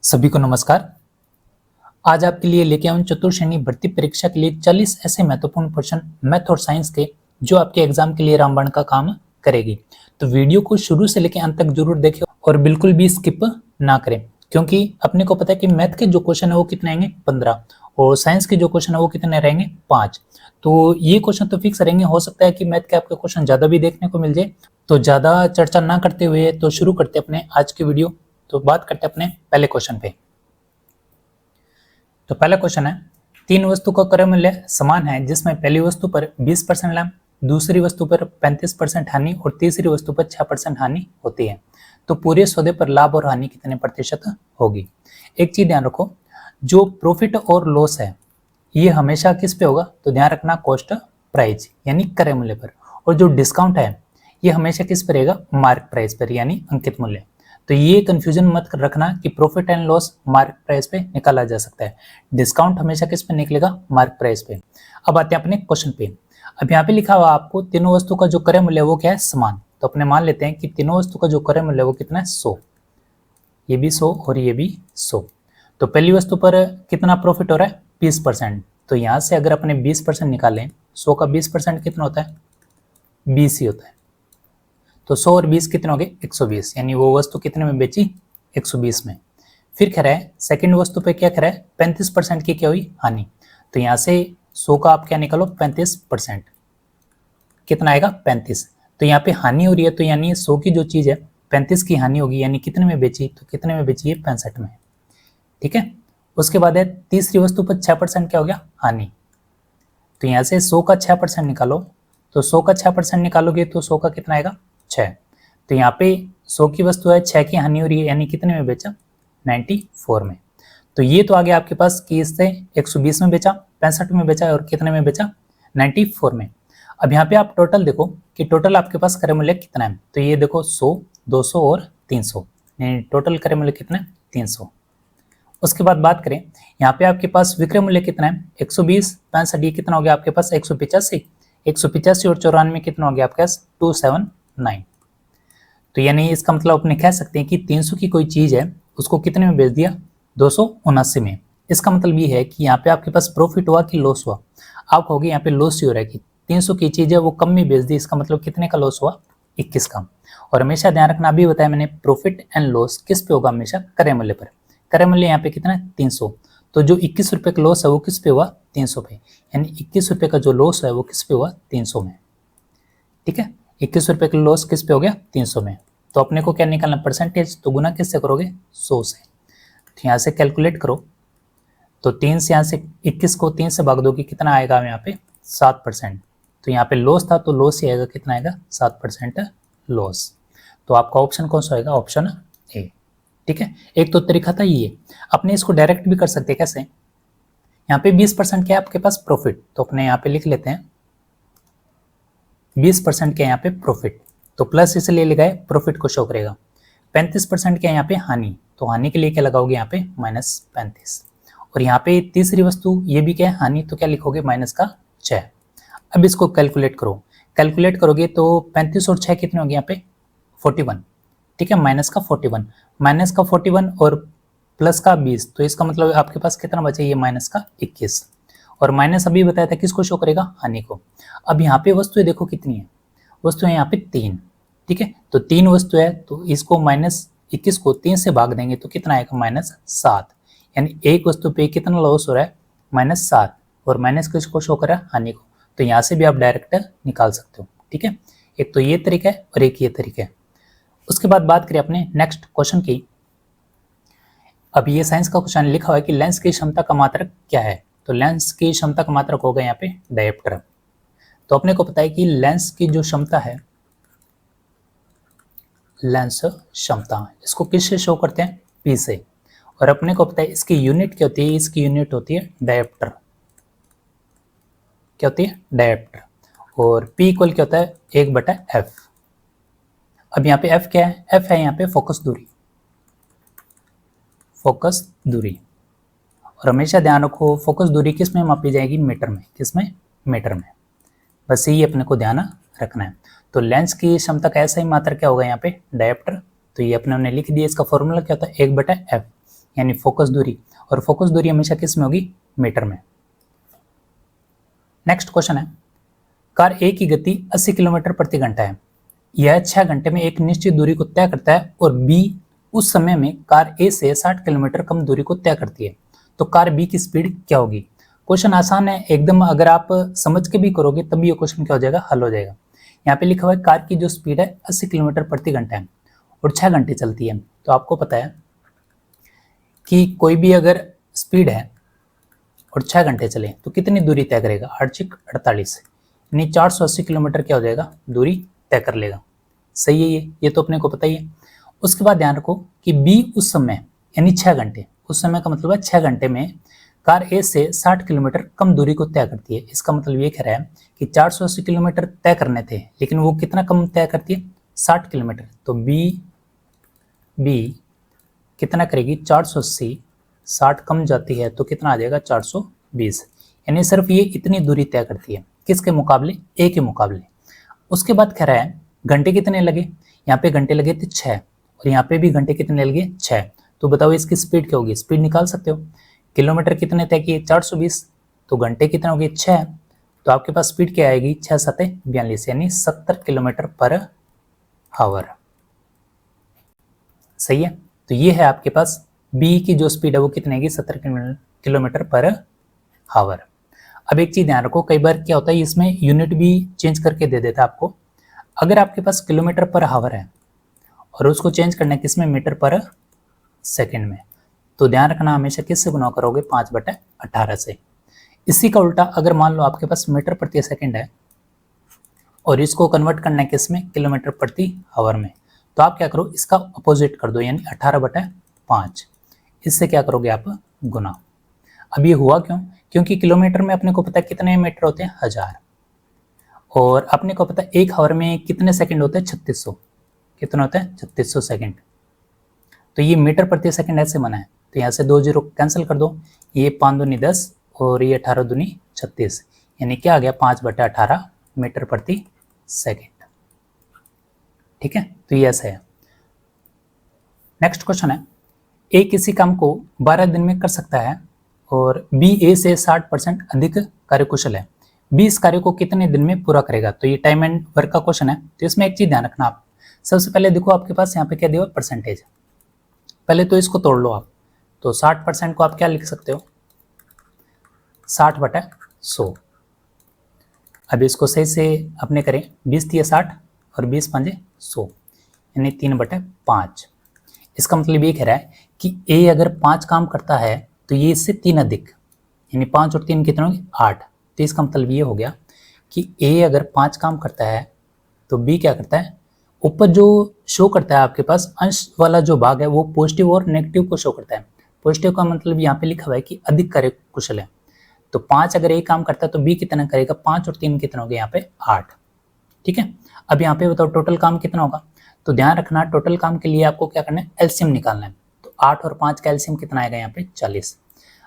सभी को नमस्कार। आज आपके लिए लेके आऊं चतुर्थ श्रेणी भर्ती परीक्षा के लिए 40 ऐसे महत्वपूर्ण प्रश्न मैथ और साइंस के जो आपके एग्जाम के लिए रामबाण का काम करेगी। तो वीडियो को शुरू से लेकर अंत तक जरूर देखें और बिल्कुल भी स्किप ना करें, क्योंकि अपने को पता है कि मैथ के जो क्वेश्चन है वो कितने आएंगे 15 और साइंस के जो क्वेश्चन है वो कितने रहेंगे 5। तो ये क्वेश्चन तो फिक्स रहेंगे। हो सकता है कि मैथ के आपके क्वेश्चन ज्यादा भी देखने को मिल जाए। तो ज्यादा चर्चा ना करते हुए तो शुरू करते अपने आज की वीडियो। तो बात करते अपने पहले क्वेश्चन पे। तो पहला क्वेश्चन है, तीन वस्तु का क्रय मूल्य समान है जिसमें पहली वस्तु पर 20% लाभ, दूसरी वस्तु पर 35% हानि और तीसरी वस्तु पर 6% हानि होती है। तो पूरे सौदे पर लाभ और हानि कितने प्रतिशत होगी। एक चीज ध्यान रखो, जो प्रॉफिट और लॉस है ये हमेशा किस पे होगा, तो ध्यान रखना कॉस्ट प्राइस यानी क्रय मूल्य पर, और जो डिस्काउंट है ये हमेशा किस पर रहेगा, मार्क प्राइस पर यानी अंकित मूल्य। तो ये कंफ्यूजन मत रखना कि profit and loss mark price पे निकाला जा सकता है, डिस्काउंट हमेशा किस पे निकलेगा, मार्क प्राइस पे। अब आते हैं अपने क्वेश्चन पे। अब यहाँ पे लिखा हुआ आपको तीनों वस्तु का जो क्रय मूल्य वो क्या है, समान। तो अपने मान लेते हैं कि तीनों वस्तु का जो क्रय मूल्य वो कितना है 100, ये भी 100 और ये भी 100। तो पहली वस्तु पर कितना प्रॉफिट हो रहा है 20%। तो यहाँ से अगर अपने 20% निकालें, 100 का 20% कितना होता है 20 ही होता है। तो 100 और 20 कितने हो गए 120, यानी वो वस्तु कितने में बेची 120 में। फिर कह रहा है सेकंड वस्तु पे क्या कह रहा है 35% की क्या हुई हानि। तो यहाँ से 100 का आप क्या निकालो 35%, कितना आएगा 35। तो यहाँ पे हानि हो रही है, तो यानी 100 की जो चीज है 35 की हानि होगी, यानी कितने में बेची, तो कितने में बेची है 65 में। ठीक है। उसके बाद है तीसरी वस्तु पर 6% क्या हो गया हानि। तो यहाँ से 100 का 6% निकालो, तो 100 का 6% निकालोगे तो 100 का कितना आएगा 6। तो यहाँ पे 100 की वस्तु है 6 की हानि हो रही है, यानी कितने में बेचा 94 में। तो ये तो आ गया आपके पास कि इससे 120 में बेचा, 65 में बेचा और कितने में बेचा 94 में। अब यहाँ पे आप टोटल देखो कि टोटल आपके पास क्रय मूल्य कितना है। तो ये देखो 100, 200 और 300, यानी टोटल क्रय मूल्य कितना है 300। उसके बाद बात करें यहाँ पे आपके पास विक्रय मूल्य कितना है 120, 65, ये कितना हो गया आपके पास 185, 185 और 94 कितना हो गया आपके पास 279। तो यानी इसका मतलब अपने कह सकते हैं कि 300 की कोई चीज है उसको कितने में बेच दिया 279 में। इसका मतलब ये है कि यहाँ पे आपके पास प्रॉफिट हुआ कि लॉस हुआ। आप कहोगे यहाँ पे लॉस ही हो रहा है कि 300 की चीज है वो कम में बेच दी, इसका मतलब कितने का लॉस हुआ 21 का। और हमेशा ध्यान रखना, अभी बताया मैंने प्रॉफिट एंड लॉस किस पे होगा, हमेशा क्रय मूल्य पर। क्रय मूल्य यहाँ पे कितना है 300, तो जो 21 रुपए का लॉस है वो किस पे हुआ 300 पे, यानी 21 रुपए का जो लॉस है वो किस पे हुआ 300 में। ठीक है, 21 रुपए का लॉस किस पे हो गया 300 में। तो अपने को क्या निकालना परसेंटेज, तो गुना किससे करोगे 100 से। तो यहाँ से कैलकुलेट करो, तो 3 से यहाँ से 21 को 3 से भाग दोगे कितना आएगा यहाँ पे 7%। तो यहाँ पे लॉस था तो लॉस ही आएगा, कितना आएगा 7% लॉस। तो आपका ऑप्शन कौन सा आएगा, ऑप्शन ए। ठीक है, एक तो तरीका था ये। अपने इसको डायरेक्ट भी कर सकते हैं, कैसे, यहाँ पे 20% क्या है आपके पास प्रॉफिट, तो अपने यहाँ पे लिख लेते हैं 20% क्या यहाँ पे प्रॉफिट, तो प्लस इसलिए लगाए प्रॉफिट को शो करेगा। 35% क्या यहाँ पे हानि, तो हानि के लिए क्या लगाओगे यहाँ पे -35। और यहाँ पे तीसरी वस्तु ये भी क्या है हानि, तो क्या लिखोगे -6। अब इसको कैलकुलेट करो, कैलकुलेट करोगे तो 35 और 6 कितने होंगे यहाँ पे 41। ठीक है, माइनस का 41 और प्लस का 20, तो इसका मतलब आपके पास कितना बचा, ये -21। और माइनस अभी बताया था किसको शो करेगा, हानि को। अब यहाँ पे वस्तुएं देखो कितनी है, वस्तु है यहाँ पे 3। ठीक है, तो 3 वस्तु है, तो इसको -21 को 3 से भाग देंगे तो कितना आएगा -7, यानी एक वस्तु पे कितना लॉस हो रहा है -7, और माइनस किसको शो कर रहा है हानि को। तो यहाँ से भी आप डायरेक्ट निकाल सकते हो। ठीक है, एक तो ये तरीका है और एक ये तरीका है। उसके बाद बात करें अपने नेक्स्ट क्वेश्चन की। अब ये साइंस का क्वेश्चन लिखा हुआ है कि लेंस की क्षमता का मात्रक क्या है। तो लेंस की क्षमता का मात्रक होगा यहाँ पे डायोप्टर। तो अपने को पता है कि लेंस की जो क्षमता है, लेंस क्षमता, इसको किससे शो करते हैं पी से। और अपने को पता है इसकी यूनिट क्या होती है, इसकी यूनिट होती है डायोप्टर। क्या होती है डायोप्टर। और पी इक्वल क्या होता है 1/f। अब यहाँ पे f क्या है, f है यहाँ पे फोकस दूरी, फोकस दूरी। और हमेशा ध्यान रखो फोकस दूरी किस में मापी जाएगी, मीटर में। किस में, मीटर में। बस यही अपने को ध्यान रखना है। तो लेंस की क्षमता का ऐसा ही मात्रक क्या होगा यहाँ पे डायोप्टर। तो ये अपने लिख दिया, इसका फॉर्मूला क्या होता है 1/f, यानी फोकस दूरी, और फोकस दूरी हमेशा किस में होगी, मीटर में। नेक्स्ट क्वेश्चन है, कार ए की गति 80 किलोमीटर प्रति घंटा है। यह 6 घंटे में एक निश्चित दूरी को तय करता है और बी उस समय में कार ए से 60 किलोमीटर कम दूरी को तय करती है, तो कार बी की स्पीड क्या होगी। क्वेश्चन आसान है एकदम, अगर आप समझ के भी करोगे तब ये क्वेश्चन क्या हो जाएगा, हल हो जाएगा। यहाँ पे लिखा हुआ है कार की जो स्पीड है 80 किलोमीटर प्रति घंटा है और 6 घंटे चलती है। तो आपको पता है कि कोई भी अगर स्पीड है और 6 घंटे चले तो कितनी दूरी तय करेगा, 8×48 यानी 480 किलोमीटर क्या हो जाएगा, दूरी तय कर लेगा। सही है ये तो अपने को पता ही है। उसके बाद ध्यान रखो कि बी उस समय यानी 6 घंटे, उस समय का मतलब है 6 घंटे में कार ए से 60 किलोमीटर कम दूरी को तय करती है। इसका मतलब ये कह रहा है कि 480 किलोमीटर तय करने थे लेकिन वो कितना कम तय करती है, 60 किलोमीटर। तो बी कितना करेगी, 480, 60 कम जाती है तो कितना आ जाएगा, 420, यानी सिर्फ ये इतनी दूरी तय करती है, किसके मुकाबले, ए के मुकाबले। उसके बाद कह रहा है घंटे कितने लगे, यहाँ पे घंटे लगे थे 6 और यहाँ पे भी घंटे कितने लगे, 6। तो बताओ इसकी स्पीड क्या होगी, स्पीड निकाल सकते हो। किलोमीटर कितने तय किए, 420, तो घंटे कितने हो गए, 6। तो आपके पास स्पीड क्या आएगी, 6×7=42 यानी 70 किलोमीटर पर आवर। सही है, तो ये है आपके पास बी की जो स्पीड है वो कितनी आएगी, 70 किलोमीटर पर आवर। अब एक चीज ध्यान रखो, कई बार क्या होता है इसमें यूनिट भी चेंज करके दे देता है आपको। अगर आपके पास किलोमीटर पर आवर है और उसको चेंज करना है किसमें, मीटर पर सेकंड में, तो ध्यान रखना हमेशा किससे गुना करोगे, 5/18 से। इसी का उल्टा अगर मान लो आपके पास मीटर प्रति सेकंड है और इसको कन्वर्ट करना है किसमें, किलोमीटर प्रति आवर में, तो आप क्या करो, इसका अपोजिट कर दो यानी 18/5। इससे क्या करोगे आप, गुना। अब ये हुआ क्यों, क्योंकि किलोमीटर में अपने को पता है कितने मीटर होते हैं, 1000, और अपने को पता है 1 आवर में कितने सेकंड होते हैं, 3600। कितने होते हैं, 3600 सेकंड। तो ये मीटर प्रति सेकंड ऐसे बना है, तो यहाँ से 2 जीरो कैंसिल कर दो, ये 5 दूनी 10 और ये 18 दूनी 36, यानी क्या आ गया, 5/18 मीटर प्रति सेकंड। ठीक है, तो ये ऐसा है। नेक्स्ट क्वेश्चन है, ए किसी काम को 12 दिन में कर सकता है और बी ए से 60% अधिक कार्यकुशल है, बी इस कार्य को कितने दिन में पूरा करेगा। तो ये टाइम एंड वर्क का क्वेश्चन है। तो इसमें एक चीज ध्यान रखना आप, सबसे पहले देखो आपके पास यहाँ पे क्या दिया, परसेंटेज। पहले तो इसको तोड़ लो आप, तो 60% को आप क्या लिख सकते हो, 60/100। अब इसको सही से अपने करें, 20 दिए 60 और 20×5 100 यानी 3/5। इसका मतलब ये कह रहा है कि ए अगर 5 काम करता है तो ये इससे 3 अधिक, यानी 5 और 3 कितने होंगे, 8। तो इसका मतलब ये हो गया कि ए अगर 5 काम करता है तो बी क्या करता है, ऊपर जो शो करता है आपके पास अंश वाला जो भाग है वो पॉजिटिव और नेगेटिव को शो करता है। पॉजिटिव का मतलब यहाँ पे लिखा हुआ है कि अधिक कार्यकुशल है, तो 5 अगर ए काम करता है तो बी कितना करेगा, 5 और 3 कितना हो गया, यहाँ पे 8। ठीक है, अब यहाँ पे बताओ टोटल काम कितना होगा। तो ध्यान रखना टोटल काम के लिए आपको क्या करना है, एलसीएम निकालना है। तो 8 और 5 का एलसीएम कितना आएगा, यहाँ पे 40।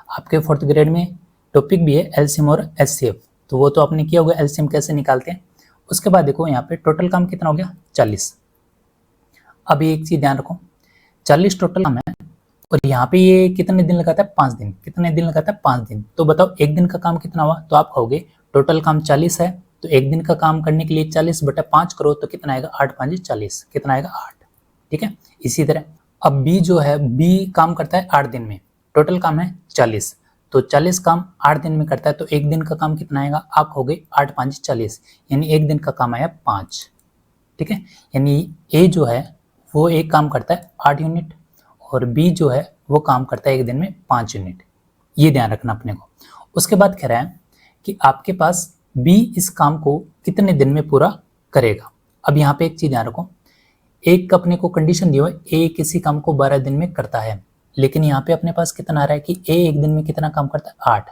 आपके 4th ग्रेड में टॉपिक भी है एलसीएम और एचसीएफ, तो वो तो आपने किया होगा, एलसीएम कैसे निकालते हैं। उसके बाद देखो यहाँ पे टोटल काम कितना हो गया, 40। अब एक चीज ध्यान रखो, 40 टोटल काम है और यहाँ पे ये कितने दिन लगाता है, 5 दिन। कितने दिन लगाता है, 5 दिन। तो बताओ एक दिन का काम कितना हुआ, तो आप कहोगे टोटल काम 40 है, तो एक दिन का काम करने के लिए 40/5 करो तो कितना आएगा, 8×5 = 40, कितना आएगा, 8। ठीक है, इसी तरह अब बी जो है, बी काम करता है 8 दिन में, टोटल काम है 40, तो 40 काम 8 दिन में करता है, तो एक दिन का काम कितना आएगा, आप कहोगे 8×5 = 40, यानी एक दिन का काम आया 5। ठीक है, यानी ए जो है वो एक काम करता है 8 यूनिट और बी जो है वो काम करता है एक दिन में 5 यूनिट। ये ध्यान रखना अपने को। उसके बाद कह रहा है कि आपके पास बी इस काम को कितने दिन में पूरा करेगा। अब यहाँ पे एक चीज ध्यान रखो, एक अपने को कंडीशन दी हुई है, ए किसी काम को 12 दिन में करता है, लेकिन यहाँ पे अपने पास कितना आ रहा है कि ए एक दिन में कितना काम करता है, 8,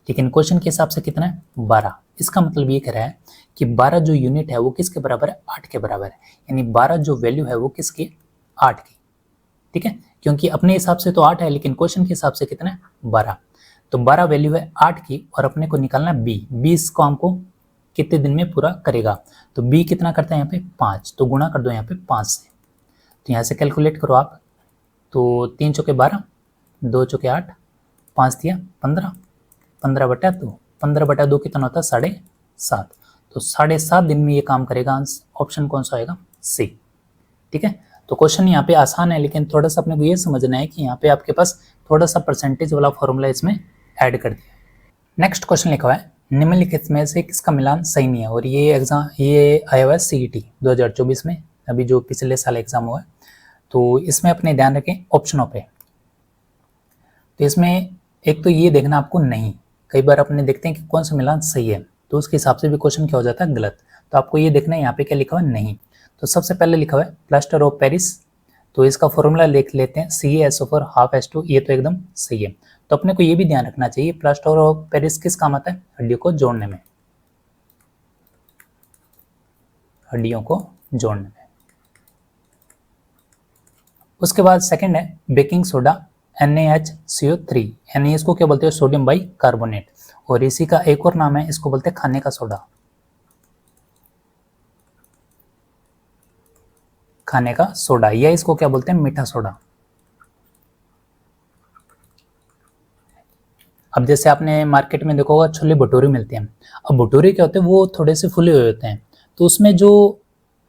लेकिन क्वेश्चन के हिसाब से कितना है, 12। इसका मतलब ये कह रहा है कि 12 जो यूनिट है वो किसके बराबर है, 8 के बराबर है, यानी 12 जो वैल्यू है वो किसकी, 8 की। ठीक है, क्योंकि अपने हिसाब से तो 8 है लेकिन क्वेश्चन के हिसाब से कितना है, 12। तो 12 वैल्यू है 8 की और अपने को निकालना है बी इस काम को कितने दिन में पूरा करेगा। तो बी कितना करता है यहाँ पे, 5, तो गुणा कर दो यहाँ पे 5 से। तो यहाँ से कैलकुलेट करो आप, तो 3 × 4 = 12, 2 चौके 8, 5 दिया 15, 15/2, 15/2 कितना होता है 7.5। तो 7.5 दिन में ये काम करेगा। आंसर ऑप्शन कौन सा आएगा? सी। ठीक है, तो क्वेश्चन यहाँ पे आसान है, लेकिन थोड़ा सा अपने को ये समझना है कि यहाँ पे आपके पास थोड़ा सा परसेंटेज वाला फॉर्मूला इसमें ऐड कर दिया। नेक्स्ट क्वेश्चन लिखा हुआ है, निम्नलिखित में से किसका मिलान सही नहीं है। और ये आया हुआ है CET 2024 में, अभी जो पिछले साल एग्जाम हुआ है। तो इसमें अपने ध्यान रखें ऑप्शनों पे। तो इसमें एक तो ये देखना आपको नहीं, कई बार अपने देखते हैं कि कौन सा मिलान सही है, तो उसके हिसाब से भी क्वेश्चन क्या हो जाता है? गलत। तो आपको ये देखना है यहाँ पे क्या लिखा हुआ है? नहीं। तो सबसे पहले लिखा हुआ है प्लास्टर ऑफ पेरिस, तो इसका फॉर्मूला लिख लेते हैं CaSO4 ½ ये तो एकदम सही है। तो अपने को ये भी ध्यान रखना चाहिए प्लास्टर ऑफ पेरिस किस काम आता है? हड्डियों को जोड़ने में, हड्डियों को जोड़ने में। उसके बाद सेकंड है बेकिंग सोडा NaHCO3, यानी इसको क्या बोलते हैं? Sodium bicarbonate. और इसी का एक और नाम है, इसको बोलते हैं खाने का सोडा, खाने का सोडा, या इसको क्या बोलते हैं? मीठा सोडा। अब जैसे आपने मार्केट में देखा होगा छोले भटूरे मिलते हैं। अब भटूरे क्या होते हैं? वो थोड़े से फुले हुए होते हैं, तो उसमें जो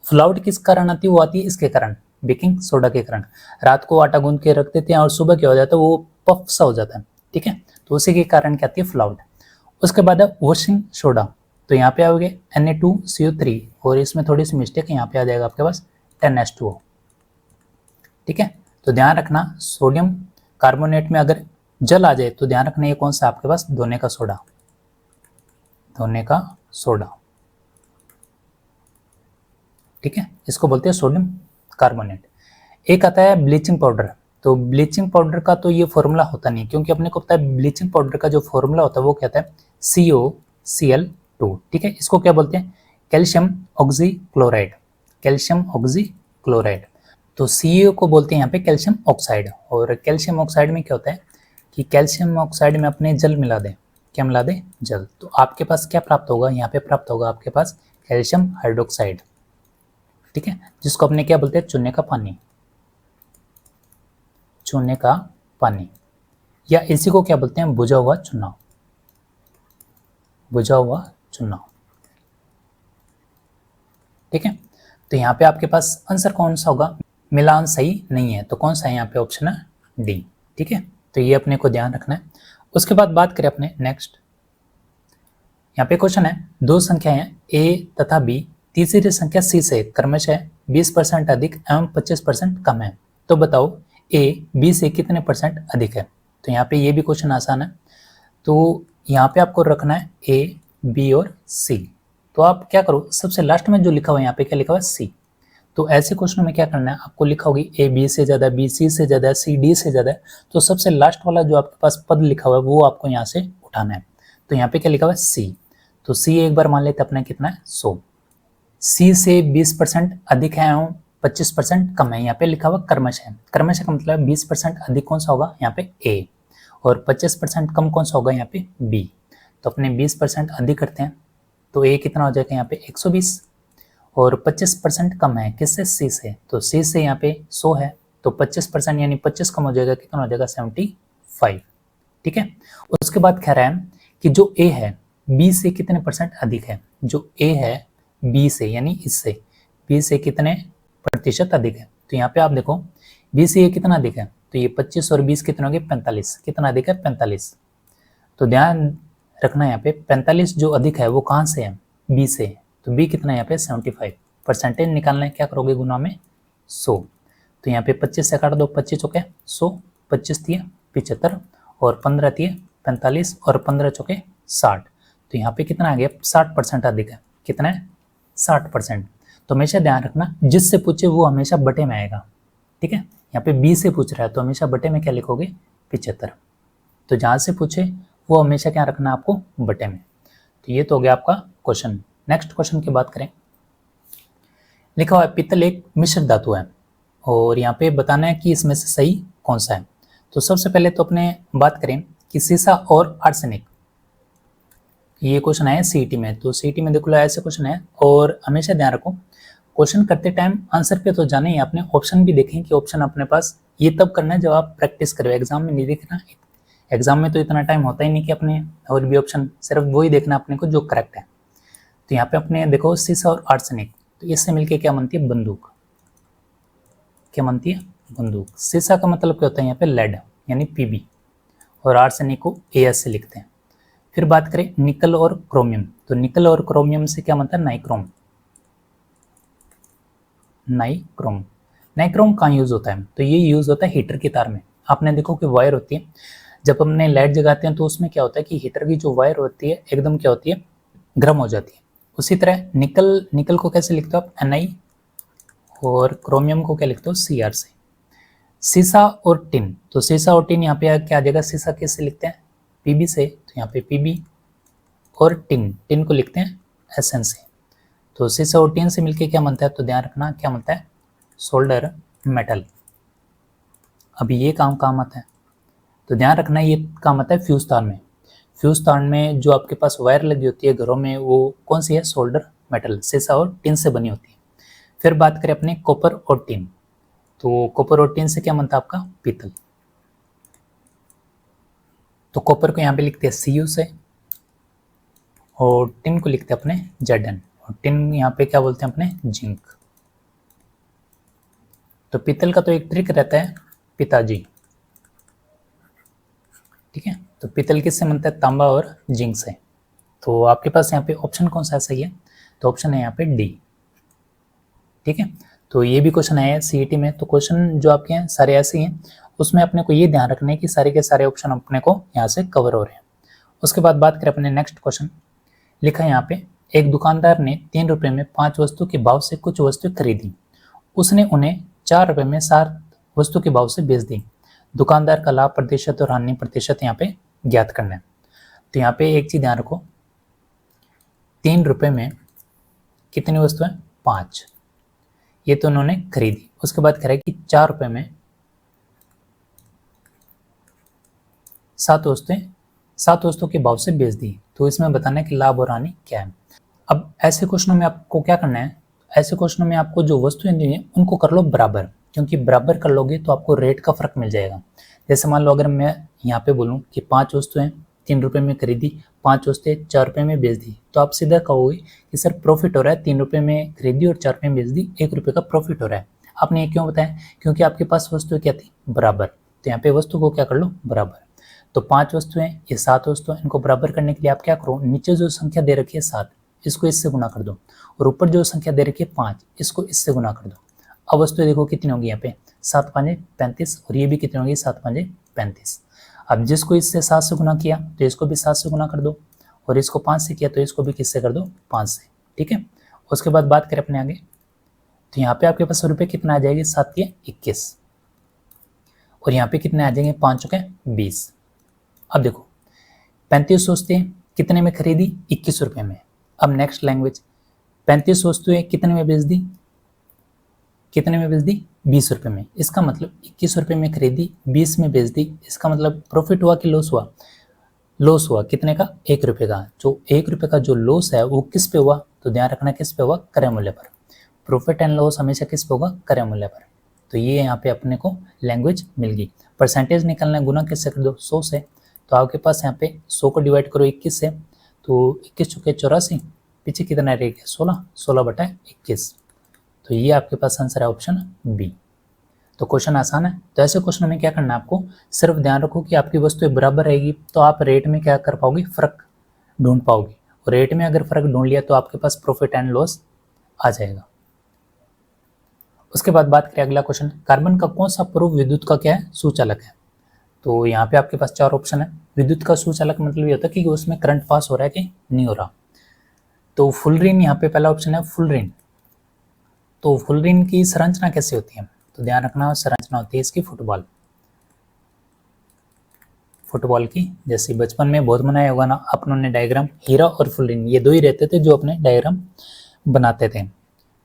फ्लाउट किस कारण आती है? वो आती है इसके कारण, बेकिंग सोडा के कारण। रात को आटा गूंद के रख देते हैं और सुबह क्या हो जाता है? वो पफ सा हो जाता है। ठीक है, तो उसी के कारण क्या आती है? फ्लाउट। उसके बाद है वॉशिंग सोडा, तो यहाँ पे आओगे Na2CO3, और इसमें थोड़ी सी मिस्टेक है, यहाँ पे आ जाएगा आपके पास 10H2O। ठीक है, तो ध्यान रखना सोडियम कार्बोनेट में अगर जल आ जाए तो ध्यान रखना ये कौन सा आपके पास? धोने का सोडा, धोने का सोडा। ठीक है, इसको बोलते हैं सोडियम कार्बोनेट। एक आता है ब्लीचिंग पाउडर, तो ब्लीचिंग पाउडर का तो ये फॉर्मूला होता नहीं, क्योंकि अपने को पता है ब्लीचिंग पाउडर का जो फॉर्मूला होता है वो क्या होता है? COCl2। ठीक है, इसको क्या बोलते हैं? Calcium oxychloride, calcium oxychloride. तो CO को बोलते हैं यहाँ पे कैल्शियम ऑक्साइड, और कैल्शियम ऑक्साइड में क्या होता है कि कैल्शियम ऑक्साइड में अपने जल मिला दें। क्या मिला दें? जल। तो आपके पास क्या प्राप्त होगा? यहाँ पे प्राप्त होगा आपके पास कैल्शियम हाइड्रोक्साइड। ठीक है, जिसको अपने क्या बोलते हैं? चूने का पानी, चूने का पानी, या इसी को क्या बोलते हैं? बुझा हुआ चूना, बुझा हुआ चूना। ठीक है, तो यहाँ पे आपके पास आंसर कौन सा होगा? मिलान सही नहीं है, तो कौन सा है यहाँ पे? ऑप्शन है डी। ठीक है, तो ये अपने को ध्यान रखना है। उसके बाद बात करें अपने नेक्स्ट, यहाँ पे क्वेश्चन है दो संख्याएं A तथा B, तीसरी संख्या C से क्रमशः 20% अधिक एवं 25% कम है, तो बताओ A B से कितने % अधिक है। तो यहाँ पे ये भी क्वेश्चन आसान है। तो यहाँ पे आपको रखना है A B और C। तो आप क्या करो, सबसे लास्ट में जो लिखा हुआ है यहाँ पे क्या लिखा हुआ है? C। तो ऐसे क्वेश्चन में क्या करना है आपको? लिखा होगी A B से ज्यादा, B C से ज्यादा, C D से ज्यादा है, तो सबसे लास्ट वाला जो आपके पास पद लिखा हुआ है वो आपको यहाँ से उठाना है। तो यहाँ पे क्या लिखा हुआ है? C। तो C एक बार मान लेते अपना कितना है? 100। C से 20% अधिक है एवं 25% कम है, यहाँ पे लिखा हुआ क्रमशः। क्रमशः का मतलब 20% अधिक कौन सा होगा? यहाँ पे A, और 25% कम कौन सा होगा? यहाँ पे B। तो अपने 20% अधिक करते हैं, तो A कितना हो जाएगा? यहाँ पे 120, और 25% कम है किससे? C से। तो C से यहाँ पे 100 है, तो 25% यानी 25 कम हो जाएगा, कितना हो जाएगा? 75। ठीक है, उसके बाद कह रहा है कि जो A है B से कितने % अधिक है। जो A है B से यानी इससे, B से कितने % अधिक है। तो यहाँ पे आप देखो B से ये कितना अधिक है, तो ये 25 और 20 कितने हो गए? 45। कितना अधिक है? 45। तो ध्यान रखना यहाँ पे 45 जो अधिक है वो कहाँ से है? B से। तो B कितना है यहाँ पे? 75। परसेंटेज निकालना है, क्या करोगे? गुना में 100। तो यहाँ पे 25 से काट दो, 25 चौके 100, 25 दिए 75, और 15 दिए 45, और 15 चौके 60। तो यहाँ पे कितना आ गया? 60% अधिक है। कितना है? 60%। तो हमेशा ध्यान रखना जिससे पूछे वो हमेशा बटे में आएगा। ठीक है, यहाँ पे B से पूछ रहा है तो हमेशा बटे में क्या लिखोगे? 75। तो जहाँ से पूछे वो हमेशा क्या रखना आपको? बटे में। तो ये तो हो गया आपका क्वेश्चन। नेक्स्ट क्वेश्चन की बात करें, लिखा हुआ है पित्तल एक मिश्र धातु है, और यहाँ पे बताना है कि इसमें से सही कौन सा है। तो सबसे पहले तो अपने बात करें कि सीसा और आर्सेनिक, ये क्वेश्चन है CET में। तो CET में देखो ऐसे क्वेश्चन है, और हमेशा ध्यान रखो क्वेश्चन करते टाइम आंसर पे तो जाने ही, आपने ऑप्शन भी देखें कि ऑप्शन अपने पास ये तब करना है जब आप प्रैक्टिस करो, एग्जाम में नहीं देखना। एग्जाम में तो इतना टाइम होता ही नहीं कि अपने और भी ऑप्शन, सिर्फ वही देखना अपने को जो करेक्ट है। तो यहाँ पे अपने देखो शीशा और आर्सेनिक, तो इससे मिलके क्या बनती है? बंदूक। क्या बनती है? बंदूक। शीशा का मतलब क्या होता है यहाँ पे? लेड यानी पीबी, और आर्सेनिक को एएस से लिखते हैं। फिर बात करें निकल और क्रोमियम, तो निकल और क्रोमियम से क्या बनता है? नाइक्रोम। नाइक्रोम। नाइक्रोम कहाँ यूज होता है? तो ये यूज होता है हीटर की तार में। आपने देखो कि वायर होती है, जब हमने लाइट जगाते हैं तो उसमें क्या होता है कि हीटर की जो वायर होती है एकदम क्या होती है? गर्म हो जाती है। उसी तरह निकल को कैसे लिखते हो आप? Na, और क्रोमियम को क्या लिखते हो? Cr से। सीसा और टिन, तो सीसा और टिन यहाँ पे क्या आ जाएगा? सीसा किससे लिखते हैं? Pb से, तो यहाँ पे Pb, और टिन को लिखते हैं Sn से। तो सीसा और टिन से मिलके क्या बनता है? तो ध्यान रखना क्या बनता है? Solder metal. अभी ये काम आता है, तो ध्यान रखना ये काम आता है फ्यूज तार में। फ्यूज तार में जो आपके पास वायर लगी होती है घरों में, वो कौन सी है? सोल्डर मेटल, सीसा और टिन से बनी होती है। फिर बात करें अपने कॉपर और टिन, तो कॉपर और टिन से क्या बनता है आपका? पीतल। तो कॉपर को यहाँ पे लिखते हैं Cu से, और टिन को लिखते हैं अपने Zn, और टिन यहाँ पे क्या बोलते हैं अपने? जिंक। तो पीतल का तो एक ट्रिक रहता है, पिताजी। ठीक है, तो पीतल किससे बनता है? तांबा और जिंक से। तो आपके पास यहाँ पे ऑप्शन कौन सा सही है? तो ऑप्शन है यहाँ पे डी। ठीक है, तो ये भी क्वेश्चन आया है सीईटी में। तो क्वेश्चन जो आपके हैं सारे ऐसे ही हैं, उसमें अपने को ये ध्यान रखना है कि सारे के सारे ऑप्शन अपने को यहाँ से कवर हो रहे हैं। उसके बाद बात करें अपने नेक्स्ट क्वेश्चन, लिखा है यहाँ पे, एक दुकानदार ने 3 रुपये में 5 वस्तु के भाव से कुछ वस्तुएं खरीदी। उसने उन्हें 4 रुपये में 7 वस्तु के भाव से बेच दी। दुकानदार का लाभ प्रतिशत और हानि प्रतिशत यहाँ पे ज्ञात करना है। तो यहाँ पे एक चीज ध्यान रखो, 3 रुपये में कितनी वस्तु है? 5, ये तो उन्होंने खरीदी। उसके बाद कह रहा है कि 4 रुपये में 7 वस्तुओं के भाव से बेच दी। तो इसमें बताना है कि लाभ और हानि क्या है। अब ऐसे क्वेश्चनों में आपको क्या करना है? ऐसे क्वेश्चनों में आपको जो वस्तुएं दी हैं उनको कर लो बराबर, क्योंकि बराबर कर लोगे तो आपको रेट का फर्क मिल जाएगा। जैसे मान लो अगर मैं यहाँ पे बोलूँ कि 5 वस्तुएं 3 रुपये में खरीदी, 5 वस्तुएं 4 रुपये में बेच दी, तो आप सीधा कहोगे कि सर प्रॉफिट हो रहा है, 3 रुपये में खरीदी और 4 रुपये में बेच दी, 1 रुपये का प्रॉफिट हो रहा है। आपने ये क्यों बताया? क्योंकि आपके पास वस्तुएं क्या थी? बराबर। तो यहाँ पे वस्तु को क्या कर लो? बराबर। तो 5 वस्तुएं, ये 7 वस्तुएं, इनको बराबर करने के लिए आप क्या करो? नीचे जो संख्या दे रखी है 7, इसको इससे गुना कर दो, और ऊपर जो संख्या दे रखी है 5, इसको इससे गुना कर दो। अब वस्तु देखो कितनी होगी यहाँ पे? 7 5 35, और ये भी कितनी होगी? 7 5 35। अब जिसको इससे 7 से गुना किया तो इसको भी 7 से गुना कर दो, और इसको 5 से किया तो इसको भी किससे कर दो? 5 से। ठीक है, उसके बाद बात करें अपने आगे, तो यहाँ पे आपके पास रुपये कितना आ जाएगी? 7 के 21, और यहाँ पे कितने आ जाएंगे? 5 के 20। अब देखो 35 वस्तुएं कितने में खरीदी? 21 रुपये में। अब नेक्स्ट लैंग्वेज, 35 वस्तुएं कितने में बेच दी? कितने में बेच दी? 20 रुपये में। इसका मतलब 21 रुपये में खरीदी, 20 में बेच दी। इसका मतलब प्रॉफिट हुआ कि लॉस हुआ? लॉस हुआ। कितने का? 1 रुपये का। जो 1 रुपये का जो लॉस है वो किस पे हुआ? तो ध्यान रखना किस पे हुआ? क्रय मूल्य पर। प्रॉफिट एंड लॉस हमेशा किस पे होगा? क्रय मूल्य पर। तो ये यहाँ पे अपने को लैंग्वेज मिल गई। परसेंटेज निकालना है, गुना किससे कर दो? 100 से। तो आपके पास यहाँ पे 100 को डिवाइड करो 21 से, तो 21 चुके 84, पीछे कितना रह गया? 16, 16/21। तो ये आपके पास आंसर है ऑप्शन बी। तो क्वेश्चन आसान है। तो ऐसे क्वेश्चन में क्या करना है आपको? सिर्फ ध्यान रखो कि आपकी वस्तुएं बराबर रहेगी तो आप रेट में क्या कर पाओगे? फर्क ढूंढ पाओगे, और रेट में अगर फर्क ढूंढ लिया तो आपके पास प्रॉफिट एंड लॉस आ जाएगा। उसके बाद बात करें अगला क्वेश्चन, कार्बन का कौन सा पूर्व विद्युत का क्या है? सुचालक है। तो यहाँ पे आपके पास 4 ऑप्शन है। विद्युत का सुचालक मतलब ये होता है कि उसमें करंट पास हो रहा है कि नहीं हो रहा। तो फुलरिन यहाँ पे पहला ऑप्शन है, फुलरिन। तो फुलरिन की संरचना कैसे होती है? तो ध्यान रखना, संरचना होती है इसकी फुटबॉल की। जैसे बचपन में बहुत बनाया होगा ना अपनों ने डायग्राम, हीरा और फुलरिन ये दो ही रहते थे जो अपने डायग्राम बनाते थे।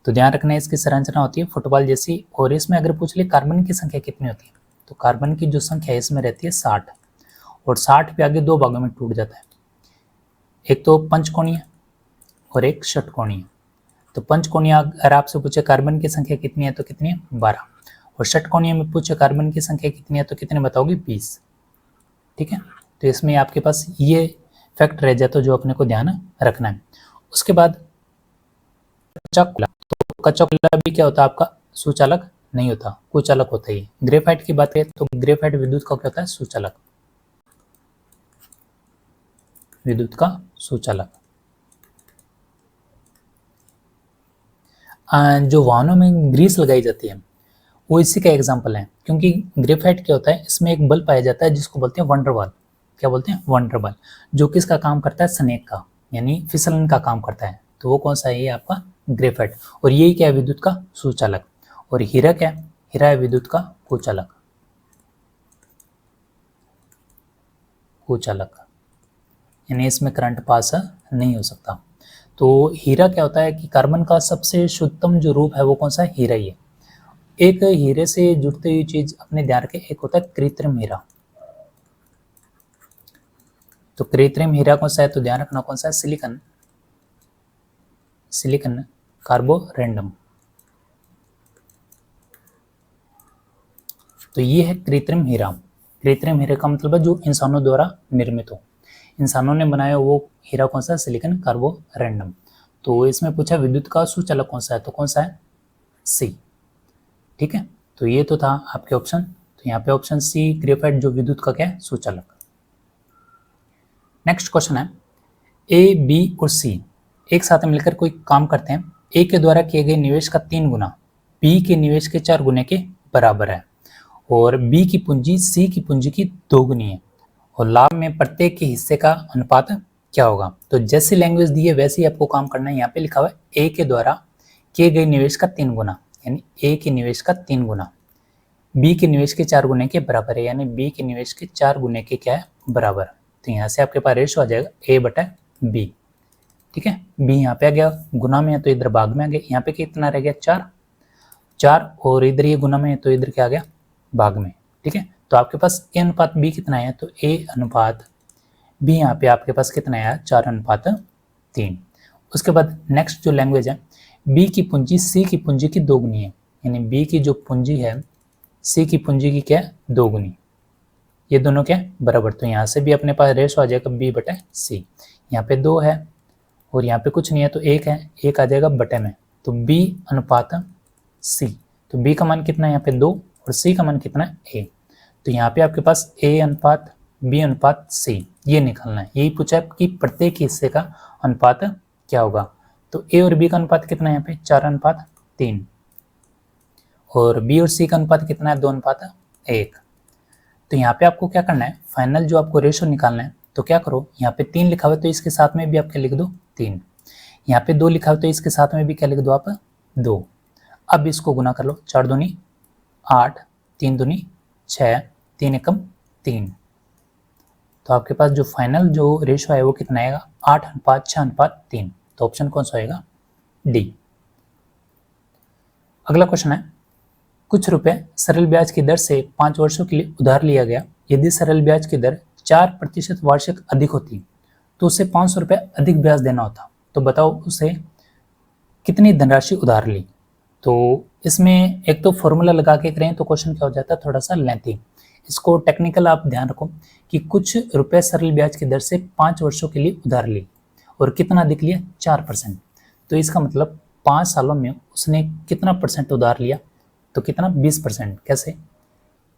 तो ध्यान रखना इसकी संरचना होती है फुटबॉल जैसी। और इसमें अगर पूछ ले कार्बन की संख्या कितनी होती है, तो कार्बन की जो संख्या है इसमें रहती है 60, और 60 पे आगे 2 भागों में टूट जाता है, एक तो पंचकोणीय और एक षटकोणीय। तो पंचकोणीय अगर आपसे पूछे कार्बन की संख्या कितनी है तो कितनी है? 12, और षटकोणीय में पूछे कार्बन की संख्या कितनी है तो कितने बताओगे 20। ठीक है, तो इसमें आपके पास ये फैक्ट रह जाता है जो अपने को ध्यान रखना है। उसके बाद कच्चा कोयला, तो कच्चा कोयला भी क्या होता है आपका सुचालक नहीं होता, कुचालक होता है। ग्रेफाइट की बात करें तो ग्रेफाइट विद्युत का क्या होता है सुचालक, विद्युत का सुचालक। जो वाहनों में ग्रीस लगाई जाती है वो इसी का एग्जाम्पल है, क्योंकि ग्रेफाइट क्या होता है इसमें एक बल पाया जाता है जिसको बोलते हैं वंडरवाल। क्या बोलते हैं वंडरवाल, जो किसका काम करता है स्नेक का, यानी फिसलन का काम करता है। तो वो कौन सा है ये आपका ग्रेफाइट, और यही क्या है विद्युत का सुचालक। और हीरा क्या है, हीरा है विद्युत का कुचालक, कुचालक यानी इसमें करंट पास नहीं हो सकता। तो हीरा क्या होता है कि कार्बन का सबसे शुद्धतम जो रूप है वो कौन सा है, हीरा ही है। एक हीरे से जुड़ती हुई चीज अपने ध्यान रखें, एक होता है कृत्रिम हीरा। तो कृत्रिम हीरा कौन सा है तो ध्यान रखना कौन सा है, सिलिकॉन, सिलिकॉन कार्बोरेंडम। तो ये है कृत्रिम हीरा। कृत्रिम हीरे का मतलब है जो इंसानों द्वारा निर्मित हो, इंसानों ने बनाया वो हीरा कौन सा है, सिलिकॉन कार्बोरेंडम। तो इसमें पूछा विद्युत का सुचालक कौन सा है तो कौन सा है, सी। ठीक है, तो ये तो था आपके ऑप्शन। तो यहाँ पे ऑप्शन सी ग्रेफाइट जो विद्युत का क्या है सुचालक। नेक्स्ट क्वेश्चन है, ए बी और सी एक साथ मिलकर कोई काम करते हैं, ए के द्वारा किए गए निवेश का 3 गुना बी के निवेश के 4 गुने के बराबर है, और बी की पूंजी सी की पूंजी की 2 गुनी है, और लाभ में प्रत्येक के हिस्से का अनुपात क्या होगा। तो जैसी लैंग्वेज दी है वैसे ही आपको काम करना है। यहाँ पे लिखा हुआ है ए के द्वारा किए गए निवेश का 3 गुना, यानी ए के निवेश का 3 गुना बी के निवेश के 4 गुने के बराबर है, यानी बी के निवेश के 4 गुने के क्या है बराबर। तो यहाँ से आपके पास रेशो आ जाएगा ए बटा बी। ठीक है, बी यहाँ पे आ गया गुना में है तो इधर भाग में आ गया, यहाँ पे कितना रह गया 4 4, और इधर ये गुना में है तो इधर क्या आ गया भाग में। ठीक है, तो आपके पास ए अनुपात बी कितना है तो ए अनुपात बी यहाँ पे आपके पास कितना आया 4:3। उसके बाद नेक्स्ट जो लैंग्वेज है, बी की पूंजी सी की पूंजी की 2 गुनी है, यानी बी की जो पूंजी है सी की पूंजी की क्या है 2 गुनी, ये दोनों क्या है बराबर। तो यहाँ से भी अपने पास रेशो आ जाएगा बी बटा सी। यहाँ पे 2 है और यहाँ पे कुछ नहीं है तो 1 है, 1 आ जाएगा बटे में, तो बी अनुपात सी। तो बी का मान कितना है यहाँ पे 2 और सी का मान कितना है ए। तो यहाँ पे आपके पास ए अनुपात बी अनुपात सी ये निकालना है। यही पूछा है कि प्रत्येक हिस्से का अनुपात क्या होगा। तो ए और बी का अनुपात कितना है यहाँ पे 4:3, और बी और सी का अनुपात कितना है 2:1। तो यहाँ पे आपको क्या करना है, फाइनल जो आपको रेशो निकालना है, तो क्या करो यहाँ पे 3 लिखा हुआ है तो इसके साथ में भी आप क्या लिख दो 3, यहाँ पे 2 लिखा हुआ है तो इसके साथ में भी क्या लिख दो आप 2। अब इसको गुना कर लो, 4 दूनी 8, 3 दूनी 6, 3 एकम 3। तो आपके पास जो फाइनल जो रेशो है वो कितना आएगा 8:6:3। तो ऑप्शन कौन सा होगा डी। अगला क्वेश्चन है, कुछ रुपए सरल ब्याज की दर से 5 वर्षों के लिए उधार लिया गया, यदि सरल ब्याज की दर 4% वार्षिक अधिक होती तो उसे 500 रुपये अधिक ब्याज देना होता, तो बताओ उसे कितनी धनराशि उधार ली। तो इसमें एक तो फॉर्मूला लगा के करें तो क्वेश्चन क्या हो जाता है थोड़ा सा लेंथी, इसको टेक्निकल आप ध्यान रखो कि कुछ रुपए सरल ब्याज की दर से 5 वर्षों के लिए उधार ली और कितना अधिक लिया 4%। तो इसका मतलब 5 सालों में उसने कितना परसेंट उधार लिया, तो कितना 20%। कैसे,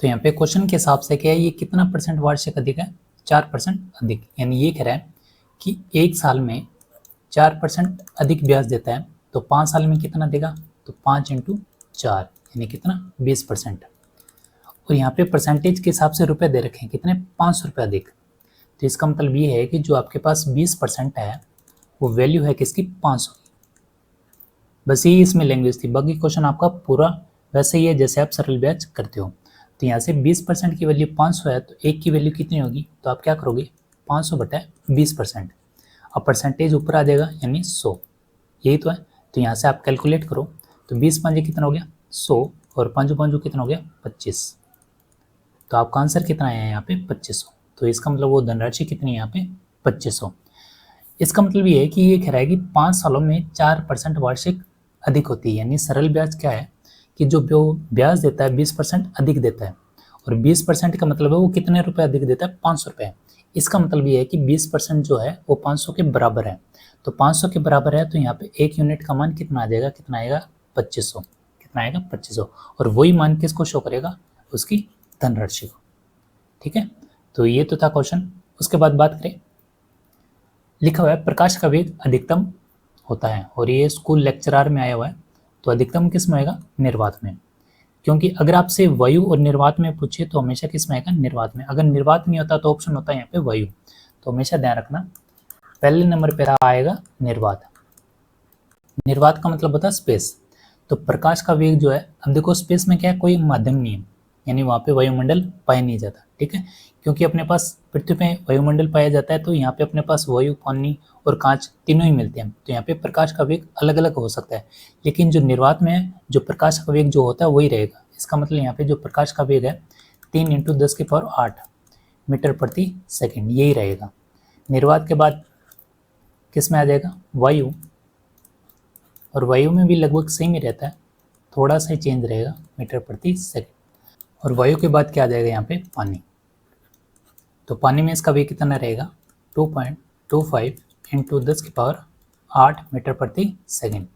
तो यहाँ पे क्वेश्चन के हिसाब से क्या है, ये कितना परसेंट वार्षिक अधिक है 4% अधिक, यानी ये कह रहा है कि 1 साल में 4% अधिक ब्याज देता है, तो 5 साल में कितना देगा, तो 5 × 4 यानी कितना 20%। और यहाँ पे परसेंटेज के हिसाब से रुपए दे रखे हैं कितने 500 रुपये अधिक। तो इसका मतलब ये है कि जो आपके पास 20% है वो वैल्यू है किसकी 500 की। बस यही इसमें लैंग्वेज थी, बाकी क्वेश्चन आपका पूरा वैसे ही है जैसे आप सरल ब्याज करते हो। तो यहाँ से 20% की वैल्यू 500 है तो एक की वैल्यू कितनी होगी, तो आप क्या करोगे 500 बटा 20%। अब परसेंटेज ऊपर आ जाएगा यानी 100, यही तो है। तो यहाँ से आप कैलकुलेट करो तो 20 पंजे कितना हो गया 100 और 5 पंजू कितना हो गया 25। तो आपका आंसर कितना आया है यहाँ पे 2500। तो इसका मतलब वो धनराशि कितनी है यहाँ पे 2500। इसका मतलब ये है कि ये कह रहा है कि 5 सालों में 4% वार्षिक अधिक होती है, यानी सरल ब्याज क्या है कि जो ब्याज देता है 20% अधिक देता है, और 20% का मतलब है वो कितने रुपए अधिक देता है, 500 रुपये। इसका मतलब ये है कि 20% जो है वो 500 के बराबर है। तो 500 के बराबर है तो यहाँ पे एक यूनिट का मान कितना आ जाएगा, कितना आएगा, 2500। कितना आएगा, 2500। और वही मान किसको शो करेगा, उसकी धनराशि को। ठीक है, तो ये तो था क्वेश्चन। उसके बाद बात करें, लिखा हुआ है प्रकाश का वेग अधिकतम होता है, और ये स्कूल लेक्चरर में आया हुआ है। तो अधिकतम किस में आएगा, निर्वात में। क्योंकि अगर आपसे वायु और निर्वात में पूछे तो हमेशा किस में आएगा, निर्वात में। अगर निर्वात नहीं होता तो ऑप्शन होता है यहाँ पे वायु। तो हमेशा ध्यान रखना, पहले नंबर पे आएगा निर्वात। निर्वात का मतलब होता है स्पेस। तो प्रकाश का वेग जो है, अब देखो स्पेस में क्या है, कोई माध्यम नहीं है, यानी वहाँ पे वायुमंडल पाया नहीं जाता। ठीक है, क्योंकि अपने पास पृथ्वी पे वायुमंडल पाया जाता है, तो यहाँ पे अपने पास वायु, पानी और कांच तीनों ही मिलते हैं। तो यहाँ पे प्रकाश का वेग अलग अलग हो सकता है, लेकिन जो निर्वात में है, जो प्रकाश का वेग जो होता है वही रहेगा। इसका मतलब यहाँ पे जो प्रकाश का वेग है 3 × 10⁸ मीटर प्रति सेकेंड, यही रहेगा। निर्वात के बाद किस में आ जाएगा, वायु। और वायु में भी लगभग सेम ही रहता है, थोड़ा सा ही चेंज रहेगा, मीटर प्रति सेकेंड। और वायु के बाद क्या आ जाएगा यहाँ पे, पानी। तो पानी में इसका वेग कितना रहेगा, 2.25 × 10⁸ मीटर प्रति सेकेंड।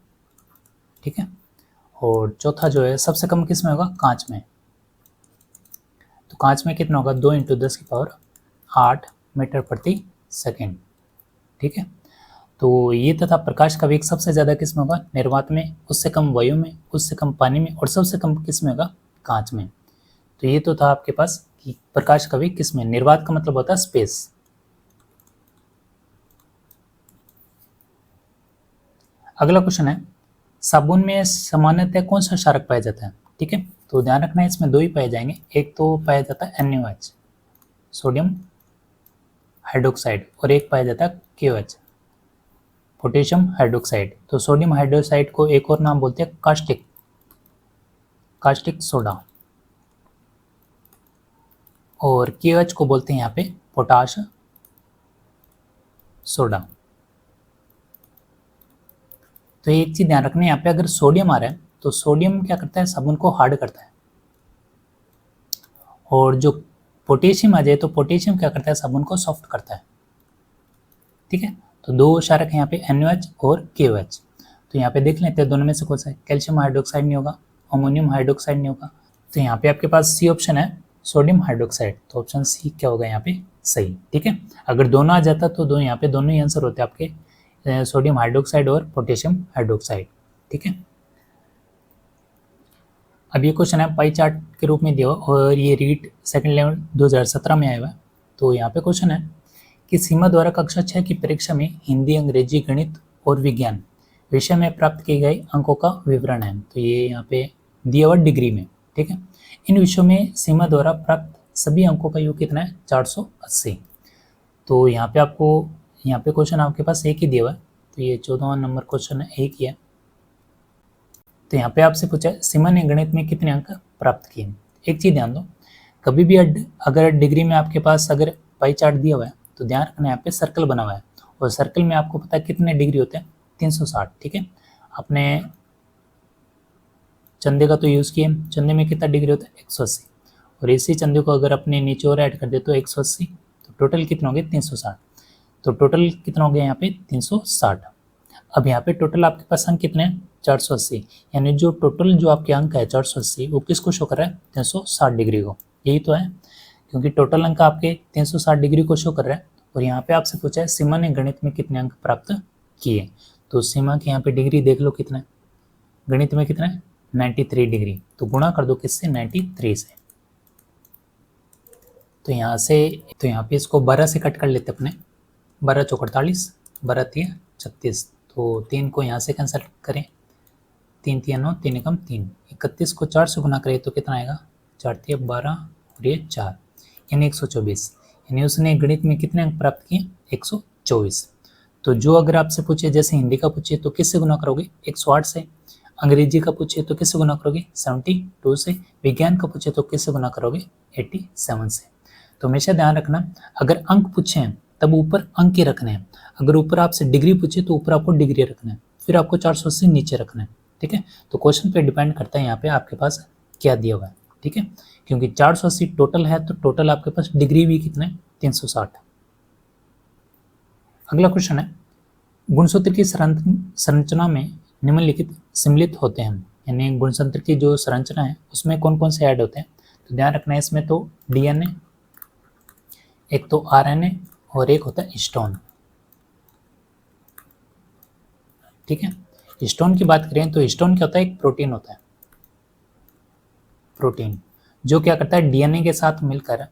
ठीक है, और चौथा जो है सबसे कम किस में होगा, कांच में। तो कांच में कितना होगा, 2 × 10⁸ मीटर प्रति सेकेंड। ठीक है, तो ये तथा प्रकाश का वेग सबसे ज़्यादा किस में होगा, निर्वात में, उससे कम वायु में, उससे कम पानी में, और सबसे कम किस में होगा, कांच में। तो ये तो था आपके पास कि प्रकाश का वेग किस में, निर्वात का मतलब होता है स्पेस। अगला क्वेश्चन है, साबुन में सामान्यतः कौन सा क्षारक पाया जाता है। ठीक है, तो ध्यान रखना है इसमें दो ही पाए जाएंगे। एक तो पाया जाता है NaOH, सोडियम हाइड्रोक्साइड, और एक पाया जाता है KOH, पोटेशियम हाइड्रोक्साइड। तो सोडियम हाइड्रोक्साइड को एक और नाम बोलते हैं कास्टिक सोडा, और KOH को बोलते हैं यहाँ पे पोटाश सोडा। तो एक चीज ध्यान रखना है, यहाँ पे अगर सोडियम आ रहा है तो सोडियम क्या करता है, साबुन को हार्ड करता है, और जो पोटेशियम आ जाए तो पोटेशियम क्या करता है, साबुन को सॉफ्ट करता है। ठीक है, तो दो क्षारक है यहाँ पे NaOH और KOH। तो यहाँ पे देख लेते हैं दोनों में से कौन सा है। कैल्शियम हाइड्रोक्साइड नहीं होगा, अमोनियम हाइड्रोक्साइड नहीं होगा, तो यहाँ पे आपके पास सी ऑप्शन है, सोडियम हाइड्रोक्साइड। तो ऑप्शन सी क्या होगा यहाँ पे, सही। ठीक है, अगर दोनों आ जाता तो यहाँ पे दोनों ही आंसर होते आपके, सोडियम हाइड्रोक्साइड और पोटेशियम हाइड्रोक्साइड। ठीक है, अब ये क्वेश्चन है पाई चार्ट के रूप में दिया हुआ, और ये रीट सेकंड लेवल 2017 में आया हुआ है। तो यहाँ पे क्वेश्चन है कि सीमा द्वारा कक्षा 6 की परीक्षा में हिंदी, अंग्रेजी, गणित और विज्ञान विषय में प्राप्त किए गए अंकों का विवरण है। तो ये यहाँ पे दिया हुआ डिग्री में। ठीक है, इन विषयों में सीमा द्वारा प्राप्त सभी अंकों का योग कितना है, 480। तो यहाँ पे आपको, यहाँ पे क्वेश्चन आपके पास एक ही दिया हुआ है, तो ये 14वां नंबर क्वेश्चन है, एक ही है। तो यहाँ पे आपसे पूछा है सीमा ने गणित में कितने अंक प्राप्त किए। एक चीज ध्यान दो, कभी भी अगर डिग्री में आपके पास अगर पाई चार्ट दिया हुआ है तो ध्यान रखना यहाँ पे सर्कल बना हुआ है, और सर्कल में आपको पता है कितने डिग्री होते हैं, 360। ठीक है, आपने चंदे का तो यूज़ किया, चंदे में कितना डिग्री होता है, 180, और इसी चंदे को अगर अपने नीचे और ऐड कर दे तो 180, तो टोटल कितना हो गया, 360। तो टोटल कितना हो गया यहाँ पे, 360। अब यहाँ पे टोटल आपके पास अंक कितने हैं, 480, यानी जो टोटल जो आपके अंक है 480 वो किसको शो कर रहा है, 360 डिग्री को। यही तो है, क्योंकि टोटल अंक आपके 360 डिग्री को शो कर रहा है। और यहाँ पे आपसे पूछा है सीमा ने गणित में कितने अंक प्राप्त किए। तो सीमा के यहाँ पे डिग्री देख लो कितना है, गणित में कितना है, 93 डिग्री। तो गुणा कर दो किससे, 93 से। तो यहाँ पे इसको 12 से कट कर लेते अपने, 12 चौक 48, 12 3 36। तो 3 को यहाँ से कैंसिल करें, 3 3 9, 3 एकम 3, 31 को 4 से गुना करें तो कितना आएगा, 4 3 12 और ये 4, यानी 124। यानी उसने गणित में कितने अंक प्राप्त किए, 124। तो जो अगर आपसे पूछे, जैसे हिंदी का पूछे तो किससे गुना करोगे, 108 से, अंग्रेजी का पूछे तो किससे गुना करोगे, 72 से, विज्ञान का पूछे तो किससे गुना करोगे, 87 से। तो हमेशा ध्यान रखना, अगर अंक पूछे हैं तब ऊपर अंक ही रखने हैं। अगर ऊपर आपसे डिग्री पूछे तो ऊपर आपको डिग्री रखना है, फिर आपको 480 नीचे रखना है। ठीक है। तो क्वेश्चन पे डिपेंड करता है यहाँ पे आपके पास क्या दिया हुआ है, ठीक है, क्योंकि 480 टोटल है तो टोटल आपके पास डिग्री भी कितने 360। अगला क्वेश्चन है गुणसूत्र की संरचना में निम्नलिखित सम्मिलित होते हैं, यानी गुणसूत्र की जो संरचना है उसमें कौन कौन से ऐड होते हैं। तो ध्यान रखना है इसमें तो डीएनए, एक तो आरएनए और एक होता है स्टोन, ठीक है। स्टोन की बात करें तो स्टोन क्या होता है, एक प्रोटीन होता है, प्रोटीन जो क्या करता है डीएनए के साथ मिलकर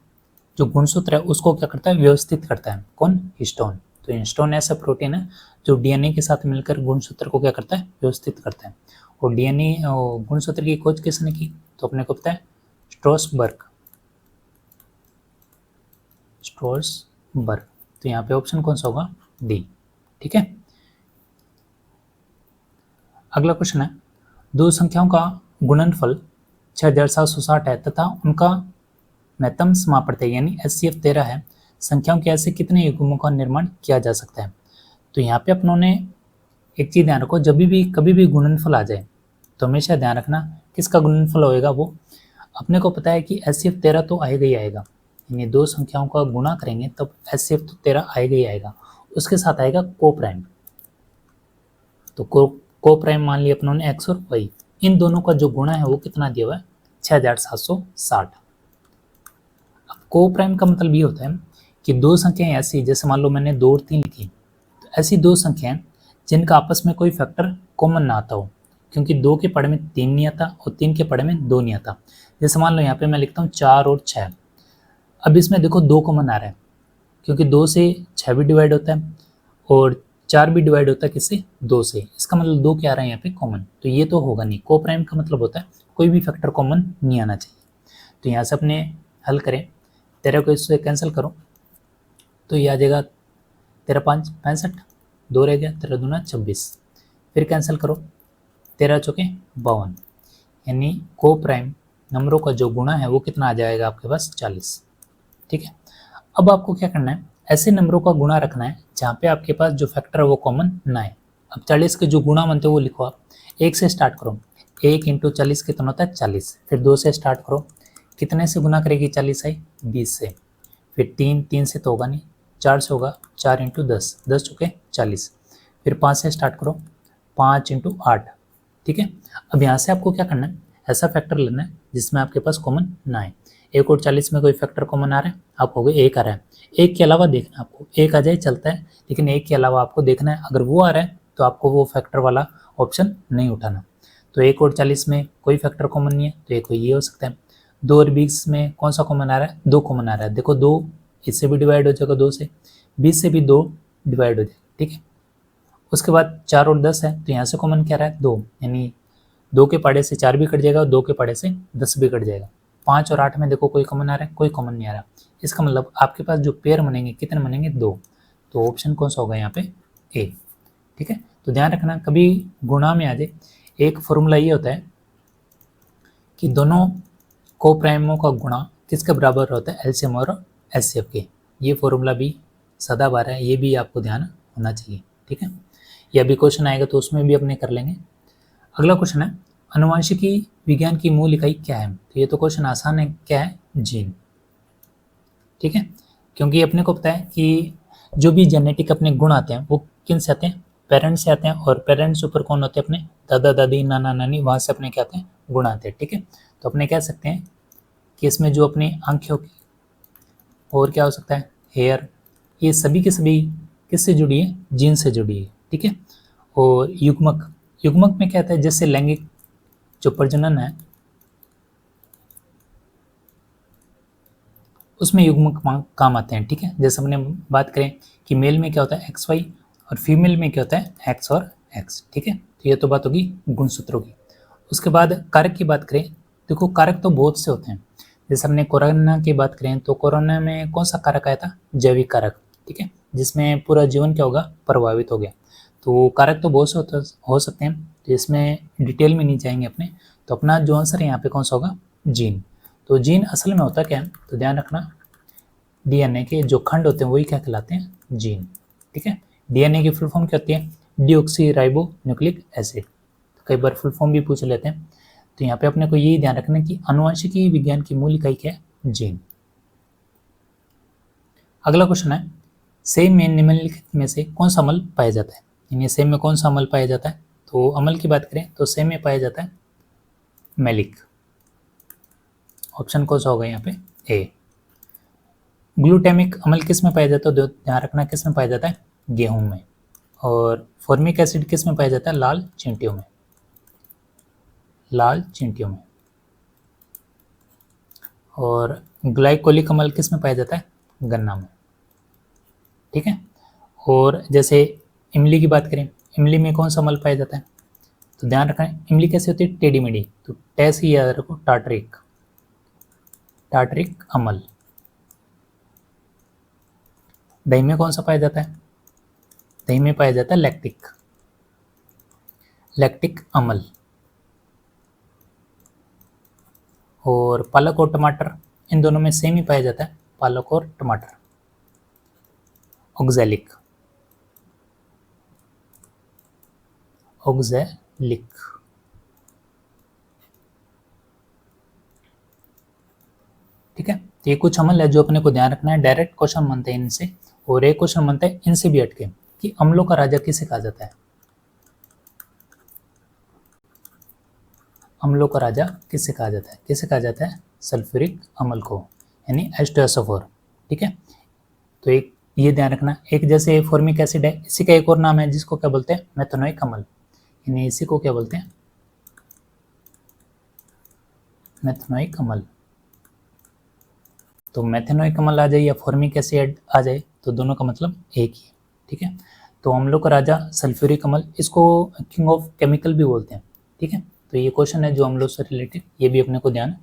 जो गुणसूत्र है उसको क्या करता है व्यवस्थित करता है, कौन, स्टोन। तो स्टोन ऐसा प्रोटीन है जो डीएनए के साथ मिलकर गुणसूत्र को क्या करता है व्यवस्थित करता है। और डीएनए गुणसूत्र की खोज किसने की, तो अपने को पता है स्ट्रोसबर्ग, स्ट्रोसबर्ग। तो यहाँ पे ऑप्शन कौन सा होगा, डी, ठीक है। अगला क्वेश्चन है दो संख्याओं का गुणनफल 6760 है तथा उनका महत्तम समापवर्त यानी HCF 13 है, संख्याओं के ऐसे कितने युग्मों का निर्माण किया जा सकता है। तो यहाँ पे अपनों ने एक चीज ध्यान रखो, जब भी कभी भी गुणनफल आ जाए तो हमेशा ध्यान रखना किसका गुणनफल होएगा, वो अपने को पता है कि HCF 13 तो आएगा ही आएगा, यानी दो संख्याओं का गुणा करेंगे तब HCF तो 13 आएगा ही आएगा, उसके साथ आएगा को प्राइम। तो को प्राइम मान लिया अपनों ने x और y, इन दोनों का जो गुणा है वो कितना दिया हुआ है 6760। अब को प्राइम का मतलब ये होता है कि दो संख्याएं ऐसी, जैसे मान लो मैंने 2 और 3 लिखी, तो ऐसी दो संख्याएं जिनका आपस में कोई फैक्टर कॉमन ना आता हो, क्योंकि 2 के पढ़े में 3 नहीं आता और 3 के पढ़े में 2 नहीं आता। जैसे मान लो यहाँ पे मैं लिखता हूँ 4 और 6, अब इसमें देखो 2 कॉमन आ रहा है, क्योंकि 2 से 6 भी डिवाइड होता है और 4 भी डिवाइड होता है किससे, 2 से, इसका मतलब 2 क्या आ रहा है यहाँ पे कॉमन, तो ये तो होगा नहीं। को प्राइम का मतलब होता है कोई भी फैक्टर कॉमन नहीं आना चाहिए। तो यहाँ से अपने हल करें, 13 को इससे कैंसिल करो तो ये आ जाएगा 13 5 65, 2 रह गया, 13 दूना 26, फिर कैंसिल करो 13 चौके 52, यानी को प्राइम नंबरों का जो गुणा है वो कितना आ जाएगा आपके पास 40, ठीक है। अब आपको क्या करना है, ऐसे नंबरों का गुणा रखना है जहाँ पे आपके पास जो फैक्टर है वो कॉमन ना है। अब 40 के जो गुणा बनते हैं वो लिखो आप, 1 से स्टार्ट करो, 1 × 40 कितना होता है 40, फिर 2 से स्टार्ट करो, कितने से गुना करेगी 40 आई 20 से, फिर 3 से तो होगा नहीं, 4 से होगा, 4 × 10, 10 चौके 40, फिर 5 से स्टार्ट करो, 5 × 8, ठीक है। अब यहाँ से आपको क्या करना है, ऐसा फैक्टर लेना है जिसमें आपके पास कॉमन ना आए। 1 और 40 में कोई फैक्टर कॉमन आ रहा है, आप हो गए 1 आ रहा है, 1 के अलावा देखना आपको, 1 आ जाए चलता है, लेकिन 1 के अलावा आपको देखना है, अगर वो आ रहा है तो आपको वो फैक्टर वाला ऑप्शन नहीं उठाना। तो 1 और 40 में कोई फैक्टर कॉमन नहीं है तो एक ये हो सकता है। 2 और 20 में कौन सा कॉमन आ रहा है, 2 कॉमन आ रहा है, देखो 2 इससे भी डिवाइड हो जाएगा 2 से, 20 से भी 2 डिवाइड हो जाएगा, ठीक है। उसके बाद 4 और 10 है तो यहाँ से कॉमन क्या रहा है 2, यानी 2 के पाड़े से 4 भी कट जाएगा और 2 के पाड़े से 10 भी कट जाएगा। 5 और 8 में देखो कोई कॉमन आ रहा है, कोई कॉमन नहीं आ रहा, इसका मतलब आपके पास जो पेयर बनेंगे कितने बनेंगे 2, तो ऑप्शन कौन सा होगा यहाँ पे ए, ठीक है। तो ध्यान रखना कभी गुणा में आ जाए, एक फॉर्मूला ये होता है कि दोनों को प्राइमों का गुणा किसके बराबर होता है, एलसीएम और एचसीएफ के। ये फॉर्मूला भी सदाबहार है, ये भी आपको ध्यान होना चाहिए, ठीक है। ये अभी क्वेश्चन आएगा तो उसमें भी अपने कर लेंगे। अगला क्वेश्चन है अनुवांशिकी विज्ञान की मूल इकाई क्या है। तो ये तो क्वेश्चन आसान है, क्या है, जीन, ठीक है। क्योंकि अपने को पता है कि जो भी जेनेटिक अपने गुण आते हैं वो किन से आते हैं, पेरेंट्स से आते हैं, और पेरेंट्स ऊपर कौन होते हैं अपने दादा दादी नाना नानी, वहाँ से अपने क्या आते हैं गुण आते हैं, ठीक है। तो अपने कह सकते हैं कि इसमें जो अपनी आंखें की और क्या हो सकता है हेयर, ये सभी के सभी किससे जुड़ी है, जीन से जुड़ी है, ठीक है। और युग्मक, युग्मक में क्या आता है, जैसे लैंगिक जो प्रजनन है उसमें युग्मक काम आते हैं, ठीक है। जैसे हमने बात करें कि मेल में क्या होता है XY और फीमेल में क्या होता है X और X, ठीक है। तो ये तो बात होगी गुणसूत्रों की। उसके बाद कारक की बात करें, देखो कारक तो बहुत से होते हैं, जैसे हमने कोरोना की बात करें तो कोरोना में कौन सा कारक आया था, जैविक कारक, ठीक है, जिसमें पूरा जीवन क्या होगा प्रभावित हो गया। तो कारक तो बहुत से हो सकते हैं, तो इसमें डिटेल में नहीं जाएंगे अपने। तो अपना जो आंसर है यहाँ पे कौन सा होगा, जीन। तो जीन असल में होता क्या है, तो ध्यान रखना डीएनए के जो खंड होते हैं वही क्या कहलाते हैं, जीन, ठीक है। डीएनए की फुल फॉर्म क्या होती है, डीऑक्सी राइबो न्यूक्लिक एसिड। कई बार फुल फॉर्म भी पूछ लेते हैं। तो यहाँ पे अपने को यही ध्यान रखना कि आनुवंशिकी विज्ञान की मूल इकाई क्या है? जीन। अगला क्वेश्चन है, सेब में निम्नलिखित में से कौन सा अम्ल पाया जाता है? यानी सेब में कौन सा अम्ल पाया जाता है? तो अम्ल की बात करें तो सेब में पाया जाता है मैलिक। ऑप्शन कौन सा होगा यहाँ पे? ए। ग्लूटामिक अम्ल किस में पाया जाता है? ध्यान रखना किस में पाया जाता है? गेहूं में। और फॉर्मिक एसिड किस में पाया जाता है? लाल चींटियों में। लाल चींटियों में। और ग्लाइकोलिक अम्ल किस में पाया जाता है? गन्ना में। ठीक है। और जैसे इमली की बात करें, इमली में कौन सा अम्ल पाया जाता है? तो ध्यान रखना इमली कैसे होती है? टेढ़ी मेढ़ी, तो टेस ही याद रखो, टार्टरिक। टार्टरिक अम्ल। दही में कौन सा पाया जाता है? दही में पाया जाता है लैक्टिक। लैक्टिक अम्ल। और पालक और टमाटर, इन दोनों में सेम ही पाया जाता है, पालक और टमाटर। ऑक्सैलिक। ऑक्सैलिक। ठीक है। तो ये कुछ अम्ल है जो अपने को ध्यान रखना है। डायरेक्ट क्वेश्चन बनते हैं इनसे, और एक क्वेश्चन बनता है इनसे भी हटके कि अम्लों का राजा किसे कहा जाता है? अम्लों का राजा किसे कहा जाता है? किसे कहा जाता है? सल्फ्यूरिक अम्ल को, यानी H2SO4। ठीक है। तो एक ये ध्यान रखना, एक जैसे फॉर्मिक एसिड है, इसी का एक और नाम है जिसको क्या बोलते हैं? मेथनोइक अम्ल, यानी इसी को क्या बोलते हैं? मेथनोइक अम्ल। तो मेथनोइक अम्ल आ जाए या फॉर्मिक एसिड आ जाए तो दोनों का मतलब एक ही है। ठीक है। तो अम्लों का राजा सल्फ्यूरिक अम्ल, इसको किंग ऑफ केमिकल भी बोलते हैं। ठीक है। तो ये क्वेश्चन है जो अम्लों से रिलेटेड, ये भी अपने को ध्यान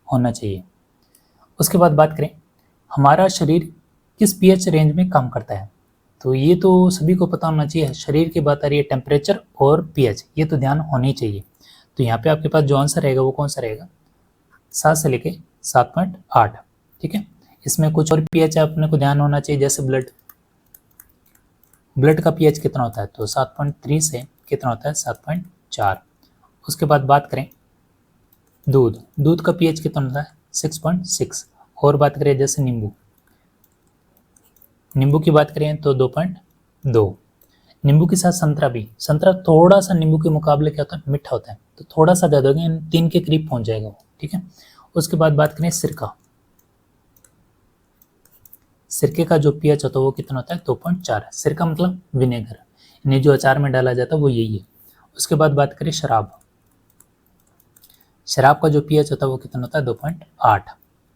होना चाहिए। उसके बाद बात करें, हमारा शरीर किस पीएच रेंज में काम करता है? तो ये तो सभी को पता होना चाहिए। शरीर की बात आ रही है, टेम्परेचर और पीएच, ये तो ध्यान होना ही चाहिए। तो यहाँ पे आपके पास जो आंसर रहेगा वो कौन सा रहेगा? 7 से लेके 7.8। ठीक है। इसमें कुछ और पीएच अपने को ध्यान होना चाहिए, जैसे ब्लड का पीएच कितना होता है? तो 7.3 से कितना होता है? 7.4। उसके बाद बात करें दूध का पीएच कितना होता है? 6.6। और बात करें जैसे नींबू की बात करें तो 2.2। नींबू के साथ संतरा थोड़ा सा नींबू के मुकाबले क्या होता है? मीठा होता है, तो थोड़ा सा ज़्यादा होगा, 3 के करीब पहुंच जाएगा वो। ठीक है। उसके बाद बात करें सिरके का जो पीएच होता है वो कितना होता है? 2.4। सिरका मतलब विनेगर, यानी जो अचार में डाला जाता है वो यही है। उसके बाद बात करें शराब का जो पीएच होता है वो कितना होता है? 2.8।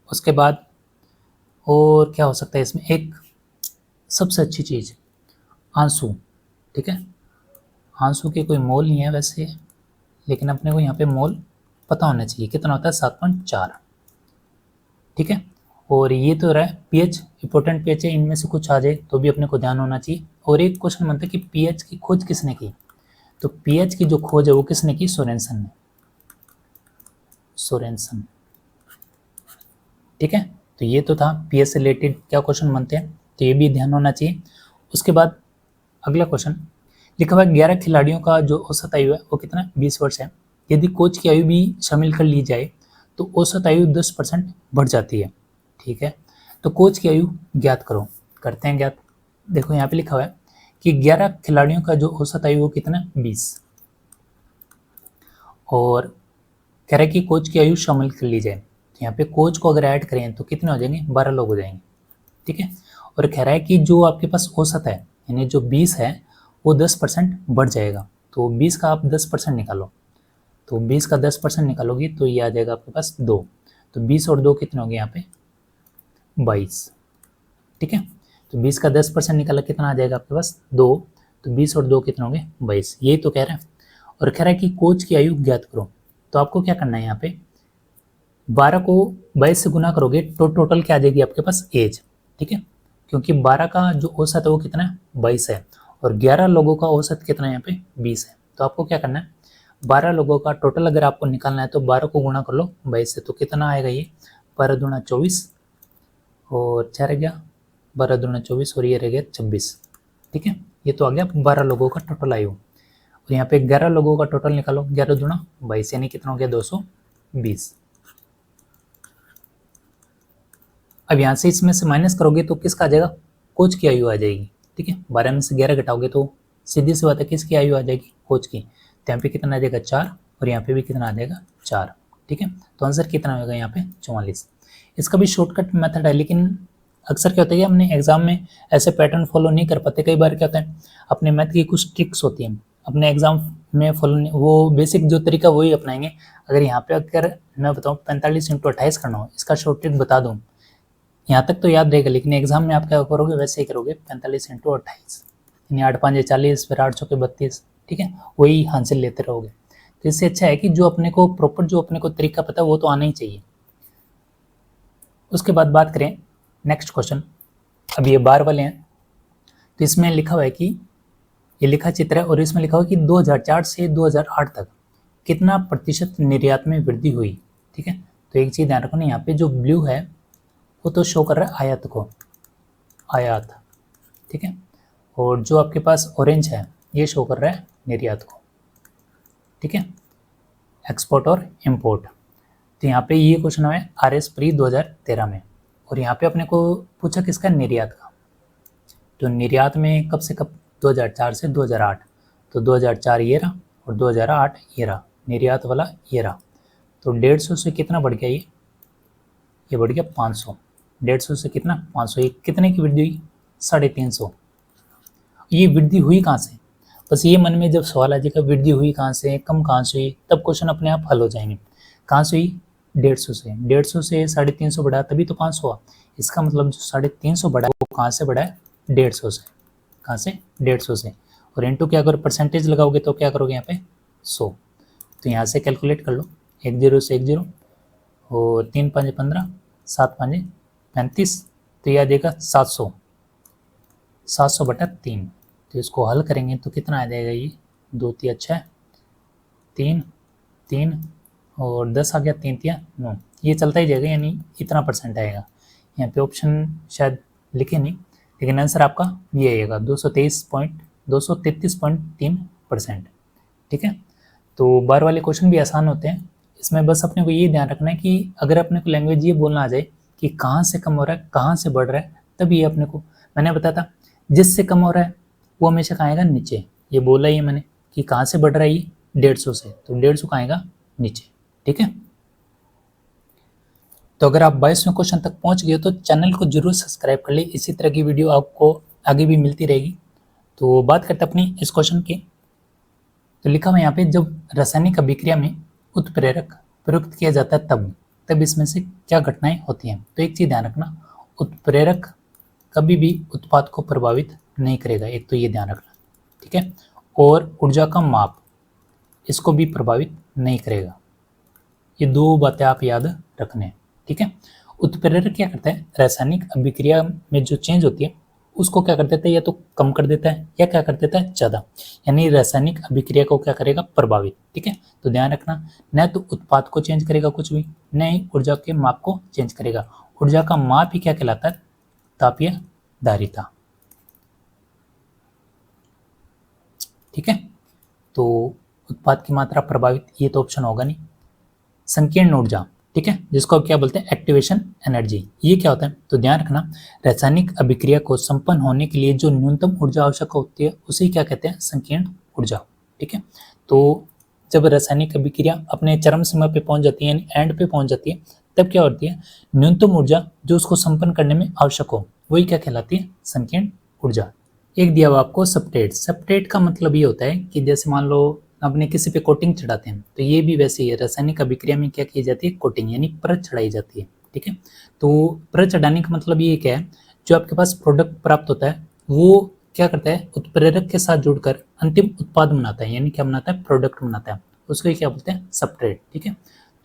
उसके बाद और क्या हो सकता है इसमें? एक सबसे अच्छी चीज़, आंसू। ठीक है। आंसू के कोई मोल नहीं है वैसे, लेकिन अपने को यहाँ पे मोल पता होना चाहिए, कितना होता है? 7.4। ठीक है। और ये तो रहा पीएच, इंपॉर्टेंट पीएच है, इनमें से कुछ आ जाए तो भी अपने को ध्यान होना चाहिए। और एक क्वेश्चन बनता है कि पीएच की खोज किसने की? तो पीएच की जो खोज है वो किसने की? सोरेनसन ने। ठीक है। तो ये तो था पीएच से रिलेटेड क्या क्वेश्चन बनते हैं, तो ये भी ध्यान होना चाहिए। उसके बाद अगला क्वेश्चन लिखा हुआ है, 11 खिलाड़ियों का जो औसत आयु है वो कितना? 20 वर्ष है। यदि कोच की आयु भी शामिल कर ली जाए तो औसत आयु 10% बढ़ जाती है। ठीक है। तो कोच की आयु ज्ञात करो। करते हैं ज्ञात। देखो यहाँ पे लिखा हुआ है कि 11 खिलाड़ियों का जो औसत आयु वो कितना? 20। और कह रहा है कि कोच की आयु शामिल कर ली जाए, तो यहाँ पे कोच को अगर ऐड करें तो कितने हो जाएंगे? 12 लोग हो जाएंगे। ठीक है। और कह रहा है कि जो आपके पास औसत है, यानी जो 20 है वो 10% बढ़ जाएगा। तो 20 का आप 10% निकालो, तो 20 का 10% निकालोगे तो ये आ जाएगा आपके पास 2। तो 20 और 2 कितने हो गए यहाँ पे? 22। ठीक है। तो 20 का 10% निकाला, कितना आ जाएगा आपके पास? 2। तो 20 और 2 कितने हो गए? 22। यही तो कह रहा है। और कह रहा है कि कोच की आयु ज्ञात करो। तो आपको क्या करना है, यहाँ पे 12 को 22 से गुना करोगे तो टोटल क्या आ जाएगी आपके पास? एज। ठीक है। क्योंकि 12 का जो औसत है वो कितना है? 22 है। और 11 लोगों का औसत कितना है यहाँ पे? 20 है। तो आपको क्या करना है, 12 लोगों का टोटल अगर आपको निकालना है तो 12 को गुणा कर लो 22 से, तो कितना आएगा ये? 12 दूना 24 और 4 रह गया, 12 दूना 24 और ये रह गया 26। ठीक है। ये तो आ गया 12 लोगों का टोटल आयु। और यहाँ पे 11 लोगों का टोटल निकालो, 11 दूना 22 यानी कितना हो गया 220। अब यहाँ से इसमें से माइनस करोगे तो किसका आ जाएगा, कोच की आयु आ जाएगी। ठीक है, 12 में से 11 घटाओगे तो सीधी सी बात है किसकी आयु आ जाएगी, कोच की। तो यहाँ पे कितना आ जाएगा 4 और यहाँ पे भी कितना आ जाएगा 4। ठीक है, तो आंसर कितना होगा यहाँ पे 44। इसका भी शॉर्टकट मेथड है, लेकिन अक्सर क्या होता है कि हमने एग्जाम में ऐसे पैटर्न फॉलो नहीं कर पाते। कई बार क्या होता है अपने मैथ की कुछ ट्रिक्स होती हैं अपने एग्जाम में फॉलो नहीं, वो बेसिक जो तरीका वही अपनाएंगे। अगर यहाँ पे अगर मैं बताऊँ 45 × 28 करना हो, इसका शॉर्ट ट्रिक बता दूँ, यहाँ तक तो याद रहेगा, लेकिन एग्जाम में आप क्या करोगे वैसे ही करोगे 45 × 28 यानी 8 5 40, फिर 8 6 32। ठीक है, वही हासिल लेते रहोगे। तो इससे अच्छा है कि जो अपने को प्रॉपर जो अपने को तरीका पता है वो तो आना ही चाहिए। उसके बाद बात करें नेक्स्ट क्वेश्चन, अब ये बार वाले हैं। तो इसमें लिखा हुआ है कि ये लिखा चित्र है और इसमें लिखा हुआ है कि 2004 से 2008 तक कितना प्रतिशत निर्यात में वृद्धि हुई। ठीक है, तो एक चीज़ ध्यान रखो ना, यहाँ पे जो ब्लू है वो तो शो कर रहा है आयात को, आयात। ठीक है, और जो आपके पास ऑरेंज है ये शो कर रहा है निर्यात को। ठीक है, एक्सपोर्ट और इंपोर्ट। तो यहाँ पे ये क्वेश्चन है RS प्री 2013 में, और यहाँ पे अपने को पूछा किसका, निर्यात का। तो निर्यात में कब से कब, 2004 से 2008। तो 2004 ये रहा और 2008 ये रहा, निर्यात वाला ये रहा। तो 150 से कितना बढ़ गया, ये बढ़ गया 500। 150 से कितना 500, ये कितने की वृद्धि हुई, 350। ये वृद्धि हुई कहाँ से, बस ये मन में जब सवाल आ जाएगा वृद्धि हुई कहाँ से, कम कहाँ से हुई, तब क्वेश्चन अपने आप हल हो जाएंगे। कहाँ से हुई, 150 से। 150 से 350 बढ़ा तभी तो 500 हुआ। इसका मतलब जो 350 बढ़ा है वो कहाँ से बढ़ा है, 150 से। कहाँ से, 150 से। और इनटू क्या अगर परसेंटेज लगाओगे तो क्या करोगे यहाँ पे 100। तो यहाँ से कैलकुलेट कर लो, 10 से 10 और 3 5 15, 7 5 35। तो यह आ जाएगा 700, 700/3। तो इसको हल करेंगे तो कितना आ जाएगा, ये 2 3 6 3 3 और 10 आ गया, 3 3 9। ये चलता ही जाएगा, यानी इतना परसेंट आएगा। यहाँ पे ऑप्शन शायद लिखे नहीं, लेकिन आंसर आपका ये आएगा 233.3%। ठीक है, तो बार वाले क्वेश्चन भी आसान होते हैं। इसमें बस अपने को ये ध्यान रखना है कि अगर अपने को लैंग्वेज ये बोलना आ जाए कि कहाँ से कम हो रहा है कहाँ से बढ़ रहा है, तब ये अपने को, मैंने बताया था जिससे कम हो रहा है वो हमेशा कहाँ आएगा, नीचे। ये बोला ही है मैंने कि कहाँ से बढ़ रहा है ये 150 से, तो 150 कहाँ आएगा, नीचे। ठीक है, तो अगर आप 22वें क्वेश्चन तक पहुंच गए तो चैनल को जरूर सब्सक्राइब कर ले, इसी तरह की वीडियो आपको आगे भी मिलती रहेगी। तो बात करते हैं अपनी इस क्वेश्चन की। तो लिखा हुआ यहाँ पे जब रासायनिक अभिक्रिया में उत्प्रेरक प्रयुक्त किया जाता है तब इसमें से क्या घटनाएं होती हैं। तो एक चीज ध्यान रखना, उत्प्रेरक कभी भी उत्पाद को प्रभावित नहीं करेगा, एक तो ये ध्यान रखना। ठीक है, और ऊर्जा का माप इसको भी प्रभावित नहीं करेगा। ये 2 बातें आप याद रखने हैं। ठीक है, उत्प्रेरक क्या करता है, रासायनिक अभिक्रिया में जो चेंज होती है उसको क्या कर देता है, या तो कम कर देता है या क्या कर देता है, ज़्यादा, यानी रासायनिक अभिक्रिया को क्या करेगा, प्रभावित। ठीक है, तो ध्यान रखना, न तो उत्पाद को चेंज करेगा कुछ भी, न ही ऊर्जा के माप को चेंज करेगा। ऊर्जा का माप ही क्या कहलाता है, तापीय धारिता। ठीक है, तो उत्पाद की मात्रा प्रभावित, ये तो ऑप्शन होगा नहीं। संकीर्ण ऊर्जा, ठीक है, जिसको क्या बोलते हैं, एक्टिवेशन एनर्जी, ये क्या होता है, तो ध्यान रखना, रासायनिक अभिक्रिया को संपन्न होने के लिए जो न्यूनतम ऊर्जा आवश्यक होती है उसे क्या कहते हैं, संकीर्ण ऊर्जा। ठीक है, तो जब रासायनिक अभिक्रिया अपने चरम सीमा पे पहुंच जाती है, यानी एंड पे पहुंच जाती है, तब क्या होती है, न्यूनतम ऊर्जा जो उसको संपन्न करने में आवश्यक हो वही क्या कहलाती है, संकीर्ण ऊर्जा। एक दिया हुआ आपको सब्सट्रेट। सब्सट्रेट का मतलब ये होता है कि जैसे मान लो अपने किसी पे कोटिंग चढ़ाते हैं, तो ये भी वैसे ही है, रासायनिक अभिक्रिया में क्या की जाती है, कोटिंग यानी परत चढ़ाई जाती है। ठीक है, तो परत चढ़ाने का मतलब ये क्या है, जो आपके पास प्रोडक्ट प्राप्त होता है वो क्या करता है, उत्प्रेरक के साथ जुड़कर अंतिम उत्पाद बनाता है, यानी क्या बनाता है, प्रोडक्ट बनाता है, उसको क्या बोलते हैं, सब्सट्रेट। ठीक है,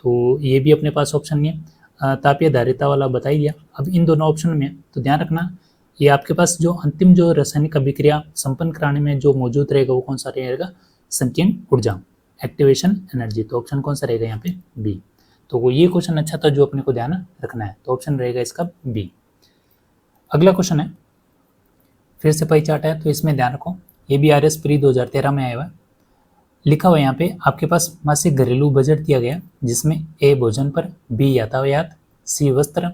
तो ये भी अपने पास ऑप्शन नहीं है, तापीय धारिता वाला बता ही दिया। अब इन दोनों ऑप्शन में तो ध्यान रखना, ये आपके पास जो अंतिम जो रासायनिक अभिक्रिया संपन्न कराने में जो मौजूद रहेगा वो कौन सा रहेगा, संकीर्ण ऊर्जा, एक्टिवेशन एनर्जी। तो ऑप्शन कौन सा रहेगा यहाँ पे, बी। तो वो ये क्वेश्चन अच्छा था जो अपने को ध्यान रखना है, तो ऑप्शन रहेगा इसका बी। अगला क्वेश्चन है, फिर से पाई चार्ट है, तो इसमें ध्यान रखो, ये भी RS प्री 2013 में आया हुआ है। लिखा हुआ है यहाँ पे आपके पास मासिक घरेलू बजट दिया गया जिसमें ए भोजन पर, बी यातायात, सी वस्त्र,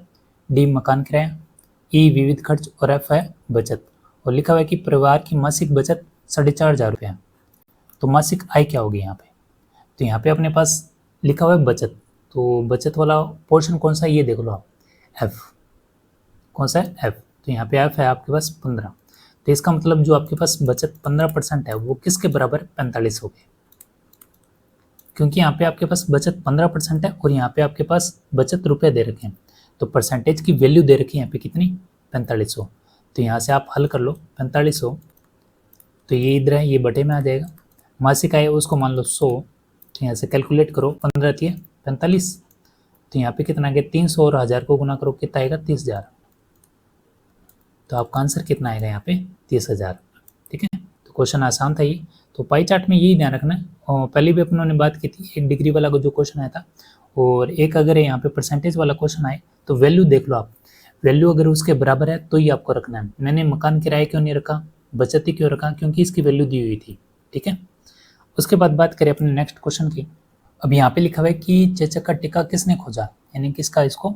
डी मकान किराया, ई विविध खर्च और एफ है बचत। और लिखा हुआ है कि परिवार की मासिक बचत 4,500 रुपये है। तो मासिक आय क्या होगी यहाँ पे? तो यहाँ पे अपने पास लिखा हुआ है बचत, तो बचत वाला पोर्शन कौन सा है ये देख लो आप, एफ। कौन सा है? एफ। तो यहाँ पे एफ है आपके पास 15। तो इसका मतलब जो आपके पास बचत 15% है वो किसके बराबर? 45 हो गए, क्योंकि यहाँ पे आपके पास बचत 15% है और यहाँ पे आपके पास बचत रुपए दे रखे हैं, तो परसेंटेज की वैल्यू दे रखी है यहाँ पे कितनी? 4500। तो यहाँ से आप हल कर लो 4500, तो ये इधर है, ये बटे में आ जाएगा। मासिक आय उसको मान लो 100, तो यहाँ से कैलकुलेट करो, 15 थी 45, तो यहाँ पे कितना आ गया? 300 और 1000 को गुना करो, कितना आएगा? 30,000। तो आपका आंसर कितना आएगा यहाँ पे? 30,000। ठीक है, तो क्वेश्चन आसान था ये। तो पाई चार्ट में यही ध्यान रखना है, और पहले भी अपनों ने बात की थी, एक डिग्री वाला जो क्वेश्चन आया था और एक अगर यहाँ पे परसेंटेज वाला क्वेश्चन आए तो वैल्यू देख लो आप, वैल्यू अगर उसके बराबर है तो ही आपको रखना है। मैंने मकान किराए क्यों नहीं रखा, बचत ही क्यों रखा? क्योंकि इसकी वैल्यू दी हुई थी। ठीक है, उसके बाद बात करें अपने नेक्स्ट क्वेश्चन की। अब यहाँ पे लिखा हुआ है कि चेचक का टिक्का किसने खोजा, यानी किसका इसको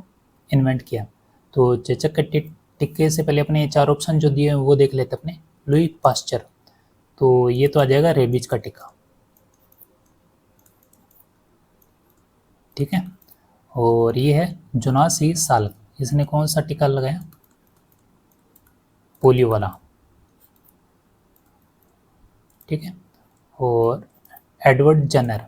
इन्वेंट किया। तो चेचक के टिक्के से पहले अपने 4 ऑप्शन जो दिए हैं वो देख लेते अपने। लुई पास्चर, तो ये तो आ जाएगा रेबीज का टिक्का। ठीक है, और ये है जोनास ई साल्क, इसने कौन सा टीका लगाया? पोलियो वाला। ठीक है, और एडवर्ड जेनर,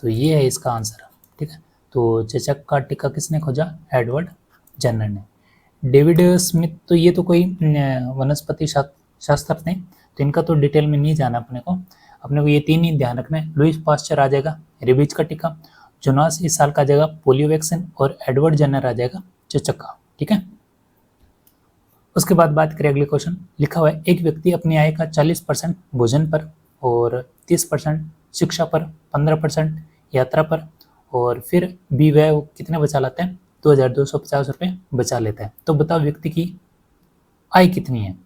तो ये है इसका आंसर। ठीक है, तो चेचक का टीका किसने खोजा? एडवर्ड जेनर ने। डेविड स्मिथ, तो ये तो कोई वनस्पति शास्त्र थे, तो इनका तो डिटेल में नहीं जाना अपने को ये 3 ही ध्यान रखना है। लुईस पास्चर आ जाएगा रेबीज का टीका, जोनास इस साल का आ जाएगा पोलियो वैक्सीन, और एडवर्ड जेनर आ जाएगा चेचक का। ठीक है, उसके बाद बात करें अगले क्वेश्चन। लिखा हुआ है एक व्यक्ति अपनी आय का 40% भोजन पर और 30% शिक्षा पर, 15% यात्रा पर, और फिर भी वह कितने बचा लाता है? 2,250 रुपये बचा लेता है। तो बताओ व्यक्ति की आय कितनी है?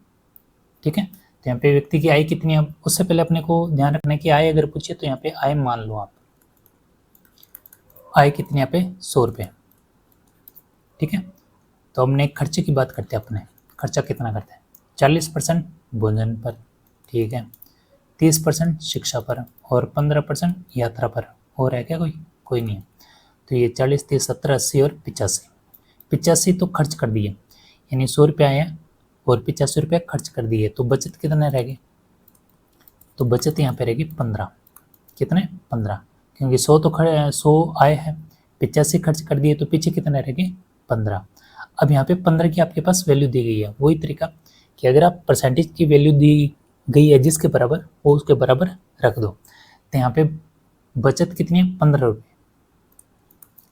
ठीक है, तो यहाँ पे व्यक्ति की आय कितनी है, उससे पहले अपने को ध्यान रखना है कि आय अगर पूछे तो यहाँ पे आय मान लो आप, आय कितनी यहाँ पे? 100 रुपये। ठीक है, तो हमने खर्चे की बात करते हैं। अपने खर्चा कितना करते हैं? 40% भोजन पर, ठीक है, 30% शिक्षा पर, और 15% यात्रा पर। और है क्या कोई नहीं है। तो ये 40, 30, 70, 80 और 85 तो खर्च कर दिए, यानी 100 रुपये आए और 85 रुपये खर्च कर दिए। तो बचत कितने रह गए? तो बचत यहाँ पे रहेगी 15। कितने? 15, क्योंकि 100 तो 100 आए हैं, 85 खर्च कर दिए, तो पीछे कितने रह गए? 15। अब यहाँ पे 15 की आपके पास वैल्यू दी गई है, वही तरीका कि अगर आप परसेंटेज की वैल्यू दी गई है जिसके बराबर, वो उसके बराबर रख दो। तो यहाँ पे बचत कितनी है? 15 रुपये।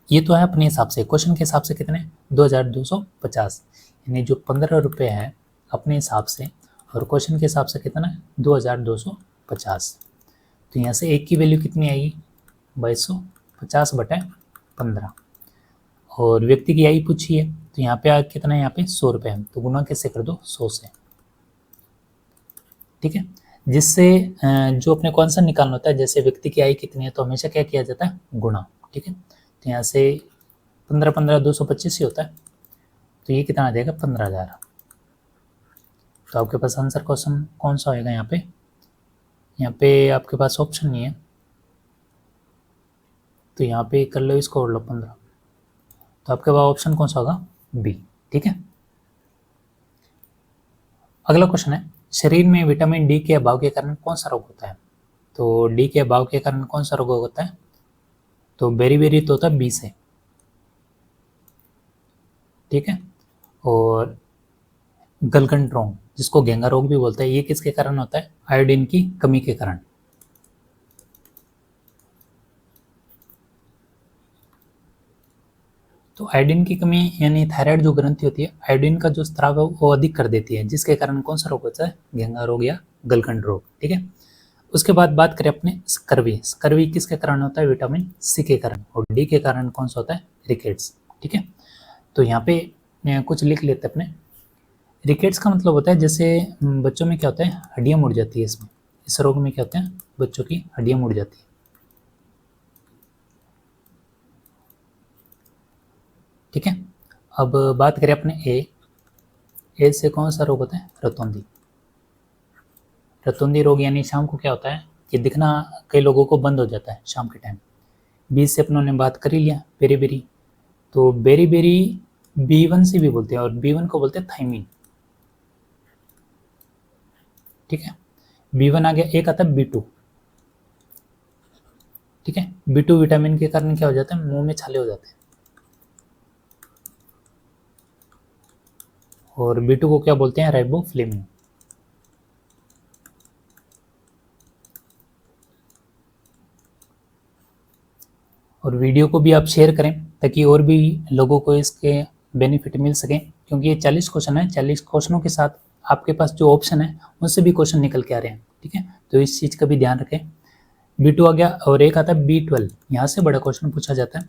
ये तो है अपने हिसाब से, क्वेश्चन के हिसाब से कितने? 2,250, यानी जो 15 रुपये है अपने हिसाब से, और क्वेश्चन के हिसाब से कितना है? 2,250। तो यहाँ से एक की वैल्यू कितनी आएगी? 2250/15। और व्यक्ति की आय पूछी है, तो यहाँ पे कितना है? यहाँ पे 100 रुपये है, तो गुना कैसे कर दो? 100 से। ठीक है, जिससे जो अपने को आंसर निकालना होता है, जैसे व्यक्ति की आय कितनी है तो हमेशा क्या किया जाता है? गुणा। ठीक है, तो यहाँ से 15 15 225 ही होता है, तो ये कितना आ जाएगा? 15,000। तो आपके पास आंसर क्वेश्चन कौन सा होएगा? यहाँ पे आपके पास ऑप्शन नहीं है, तो यहाँ पे कर लो इसको और लो 15, तो आपके पास ऑप्शन कौन सा होगा? बी। ठीक है, अगला क्वेश्चन है, शरीर में विटामिन डी के अभाव के कारण कौन सा रोग होता है? तो डी के अभाव के कारण कौन सा रोग होता है? तो बेरी तो होता है बी से। ठीक है, और गलगंड रोग, जिसको घेंगा रोग भी बोलते हैं, ये किसके कारण होता है? आयोडीन की कमी के कारण। तो आयोडीन की कमी यानी थायराइड जो ग्रंथि होती है, आयोडीन का जो स्त्राव है वो अधिक कर देती है, जिसके कारण कौन सा रोग होता है? घेंगा रोग या गलगंड रोग। ठीक है, उसके बाद बात करें अपने स्कर्वी। स्कर्वी किसके कारण होता है? विटामिन सी के कारण। और डी के कारण कौन सा होता है? रिकेट्स। ठीक है, तो यहाँ पे कुछ लिख लेते हैं अपने। रिकेट्स का मतलब होता है जैसे बच्चों में क्या होता है? हड्डियाँ मुड़ जाती है, इस रोग में क्या होता है, बच्चों की हड्डियां मुड़ जाती है। ठीक है, अब बात करें अपने ए से कौन सा रोग होता है, रतौंधी। रतौंधी रोग यानी शाम को क्या होता है कि दिखना कई लोगों को बंद हो जाता है शाम के टाइम। बी से अपनों ने बात कर ही लिया, बेरी बेरी, तो बेरी बेरी B1 से भी बोलते हैं, और B1 को बोलते हैं थाइमिन। ठीक है, B1 आ गया, एक आता है B2। ठीक है, B2 विटामिन के कारण क्या हो जाता है, मुंह में छाले हो जाते हैं। और B2 को क्या बोलते हैं, राइबोफ्लेविन। और वीडियो को भी आप शेयर करें ताकि और भी लोगों को इसके बेनिफिट मिल सके, क्योंकि ये 40 क्वेश्चन है, 40 क्वेश्चनों के साथ आपके पास जो ऑप्शन है उनसे भी क्वेश्चन निकल के आ रहे हैं। ठीक है, तो इस चीज़ का भी ध्यान रखें। B2 आ गया, और एक आता है B12, यहाँ से बड़ा क्वेश्चन पूछा जाता है।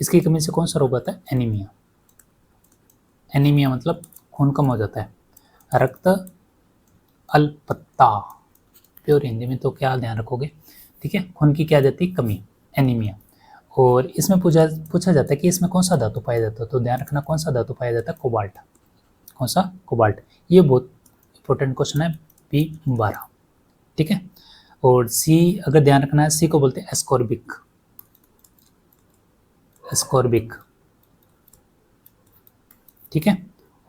इसकी कमी से कौन सा रोग आता है, एनीमिया। एनीमिया मतलब खून कम हो जाता है, रक्त अल्पता, प्योर हिंदी में तो क्या ध्यान रखोगे। ठीक है, खून की क्या जाती है, कमी, एनीमिया। और इसमें पूछा जाता है कि इसमें कौन सा धातु पाया जाता है, तो ध्यान रखना कौन सा धातु पाया जाता है, कोबाल्ट। कौन सा, कोबाल्ट। ये बहुत इंपॉर्टेंट क्वेश्चन है, B12। ठीक है, और सी अगर ध्यान रखना है, सी को बोलते हैं एस्कॉर्बिक। एस्कॉर्बिक। ठीक है,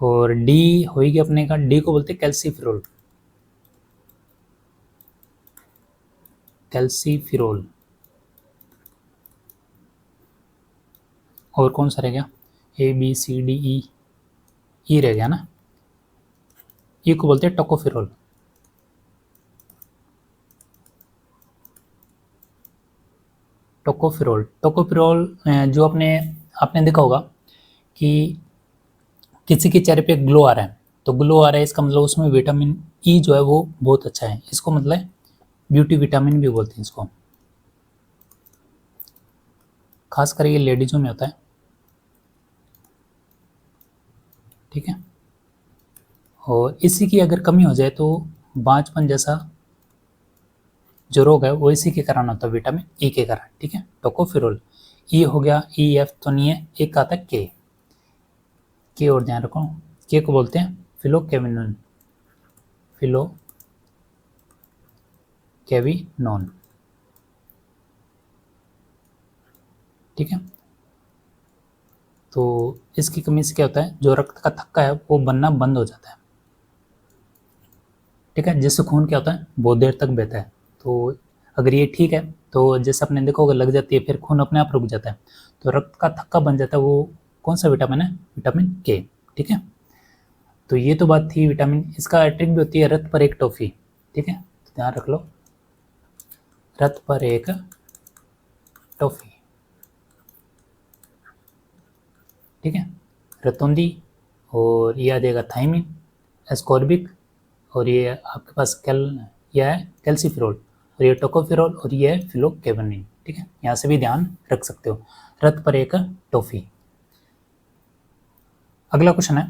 और डी होगी अपने का, डी को बोलते हैं कैल्सीफिरोल। कैल्सीफिरोल। और कौन सा रह गया, ABCDE, ई रह गया ना, ई को बोलते हैं टोकोफिरोल। टोकोफिरोल। टोकोफिरोल जो आपने देखा होगा कि किसी के चेहरे पे ग्लो आ रहा है, तो ग्लो आ रहा है इसका मतलब उसमें विटामिन ई जो है वो बहुत अच्छा है, इसको मतलब ब्यूटी विटामिन भी बोलते हैं इसको। खासकर ये लेडीजों में होता है। ठीक है, और इसी की अगर कमी हो जाए तो बांझपन जैसा जो रोग है वो इसी के कारण होता है, विटामिन ई के कारण। ठीक है, टोकोफिरोल। ई हो गया, EF तो नहीं है, एक आता है के, और ध्यान रखो, के को बोलते हैं फिलोकेविनोन। फिलोकेविनोन। ठीक है, तो इसकी कमी से क्या होता है, जो रक्त का थक्का है वो बनना बंद हो जाता है। ठीक है, जिससे खून क्या होता है, बहुत देर तक बहता है। तो अगर ये ठीक है तो जैसे अपने देखोगे लग जाती है, फिर खून अपने आप रुक जाता है, तो रक्त का थक्का बन जाता है। वो कौन सा विटामिन है, विटामिन के। ठीक है, तो ये तो बात थी विटामिन। इसका ट्रिक भी होती है, रथ पर एक टॉफी। ठीक है, तो ध्यान रख लो, रथ पर एक टॉफी। ठीक है, रतौंधी, और ये आ जाएगा थाइमिन, एस्कॉर्बिक, और ये आपके पास यह है कैल्सीफिरोल, और ये टोकोफिरोल, और ये है फिलोकेविनिन। ठीक है, यहाँ से भी ध्यान रख सकते हो, रथ पर एक टॉफी। अगला क्वेश्चन है,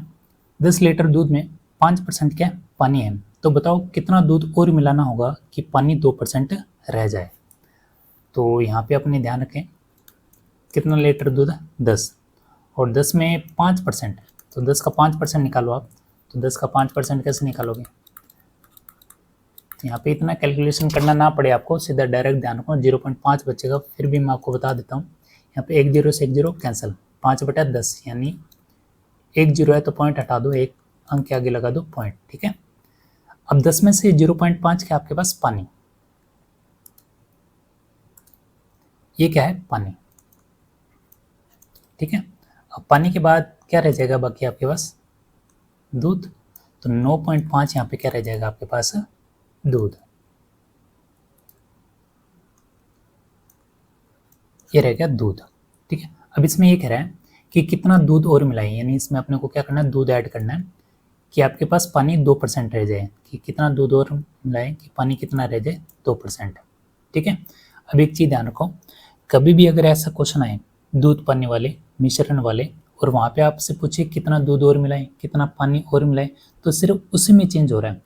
10 लीटर दूध में 5% क्या पानी है, तो बताओ कितना दूध और मिलाना होगा कि पानी 2% रह जाए। तो यहाँ पे अपने ध्यान रखें, कितना लीटर दूध है, 10, और 10 में 5%, तो 10 का 5% निकालो आप। तो 10 का 5% कैसे निकालोगे, तो यहाँ पे इतना कैलकुलेशन करना ना पड़े आपको, सीधा डायरेक्ट ध्यान रखो, 0.5 बचेगा। फिर भी मैं आपको बता देता हूँ, यहाँ पे 1 0 से 1 0 कैंसिल, 5/10, यानी 1 0 है तो पॉइंट हटा दो, एक अंक के आगे लगा दो पॉइंट। ठीक है, अब 10 में से 0.5 क्या आपके पास पानी, ये क्या है, पानी। ठीक है, अब पानी के बाद क्या रह जाएगा बाकी आपके पास, दूध। तो 9.5 यहाँ पे क्या रह जाएगा आपके पास, दूध। ये रह गया दूध। ठीक है, अब इसमें ये कह रहा है कि कितना दूध और मिलाएं, यानी इसमें अपने को क्या करना है, दूध ऐड करना है कि आपके पास पानी 2% रह जाए, कि कितना दूध और मिलाएं कि पानी कितना रह जाए, 2%। ठीक है, अब एक चीज़ ध्यान रखो, कभी भी अगर ऐसा क्वेश्चन आए दूध पानी वाले, मिश्रण वाले, और वहाँ पे आपसे पूछे कितना दूध और मिलाएं, कितना पानी और मिलाएं, तो सिर्फ उसी में चेंज हो रहा है।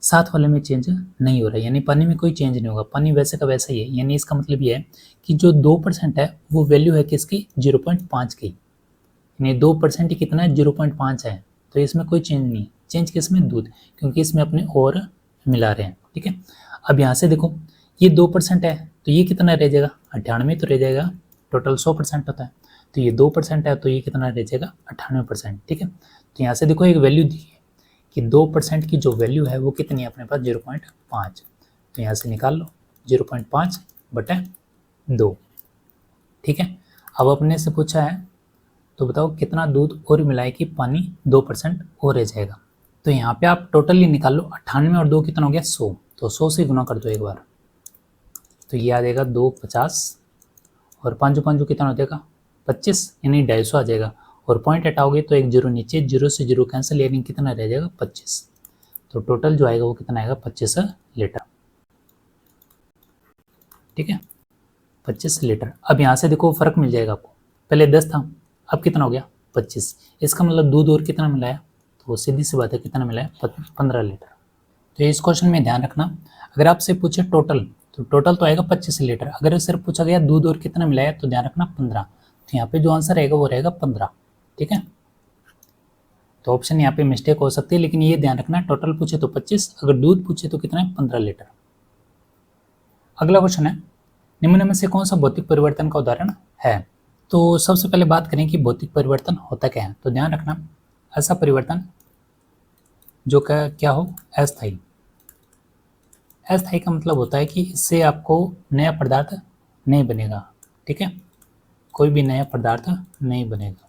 साथ वाले में चेंज नहीं हो रहा है, यानी पानी में कोई चेंज नहीं होगा, पानी वैसे का वैसा ही है। यानी इसका मतलब ये है कि जो 2% है वो वैल्यू है किसकी, 0.5 की, यानी 2% ही कितना है, 0.5 है। तो इसमें कोई चेंज नहीं, चेंज किसमें, दूध, क्योंकि इसमें अपने और मिला रहे हैं। ठीक है, अब यहाँ से देखो ये 2% है तो ये कितना रह जाएगा, 98 तो रह जाएगा, टोटल 100% होता है, तो ये 2% है तो ये कितना रह जाएगा, 98%। ठीक है, तो यहाँ से देखो एक वैल्यू दी है कि 2% की जो वैल्यू है वो कितनी है अपने पास, 0.5। तो यहाँ से निकाल लो 0.5/2। ठीक है, अब अपने से पूछा है तो बताओ कितना दूध और मिलाए कि पानी 2% और रह जाएगा। तो यहाँ पे आप टोटली निकाल लो, 98 और 2 कितना हो गया, 100, तो 100 से गुना कर दो एक बार, तो ये आ जाएगा 250 और 5 5 कितना हो जाएगा, 25, यानी 250 आ जाएगा। और पॉइंट हटाओगे तो एक जीरो नीचे, जीरो से जीरो कैंसिल, यानी कितना रह जाएगा, 25। तो टोटल जो आएगा वो कितना आएगा, 25 लीटर। ठीक है, 25 लीटर। अब यहाँ से देखो फर्क मिल जाएगा आपको, पहले 10 था, अब कितना हो गया, 25। इसका मतलब दूध और कितना मिलाया, तो सीधी सी बात है कितना मिलाया, 15 लीटर। तो इस क्वेश्चन में ध्यान रखना, अगर आपसे पूछे टोटल तो टोटल तो आएगा 25 लीटर, अगर सिर्फ पूछा गया दूध और कितना मिलाया तो ध्यान रखना 15, तो यहाँ पे जो आंसर रहेगा वो रहेगा 15। ठीक है, तो ऑप्शन यहाँ पे मिस्टेक हो सकती है, लेकिन ये ध्यान रखना टोटल पूछे तो 25, अगर दूध पूछे तो कितना है, 15 लीटर। अगला क्वेश्चन है, निम्न में से कौन सा भौतिक परिवर्तन का उदाहरण है। तो सबसे पहले बात करें कि भौतिक परिवर्तन होता क्या है, तो ध्यान रखना ऐसा परिवर्तन जो क्या हो, अस्थायी। अस्थायी का मतलब होता है कि इससे आपको नया पदार्थ नहीं बनेगा। ठीक है, कोई भी नया पदार्थ नहीं बनेगा।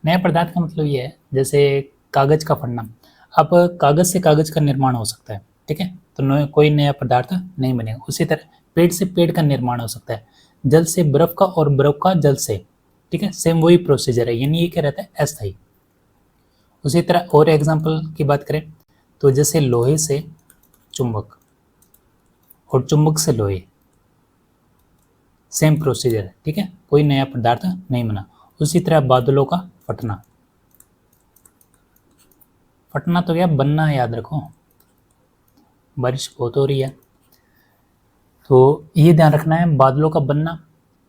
नया पदार्थ का मतलब ये है जैसे कागज का फटना, अब कागज से कागज का निर्माण हो सकता है। ठीक है, तो कोई नया पदार्थ नहीं बनेगा। उसी तरह पेड़ से पेड़ का निर्माण हो सकता है, जल से बर्फ का और बर्फ का जल से। ठीक है, सेम वही प्रोसीजर है, यानी ये क्या रहता है, अस्थायी। उसी तरह और एग्जाम्पल की बात करें तो जैसे लोहे से चुंबक और चुंबक से लोहे, सेम प्रोसीजर है। ठीक है, कोई नया पदार्थ नहीं बना। उसी तरह बादलों का फटना, फटना तो क्या, बनना है, याद रखो, बारिश बहुत हो रही है तो ये ध्यान रखना है, बादलों का बनना,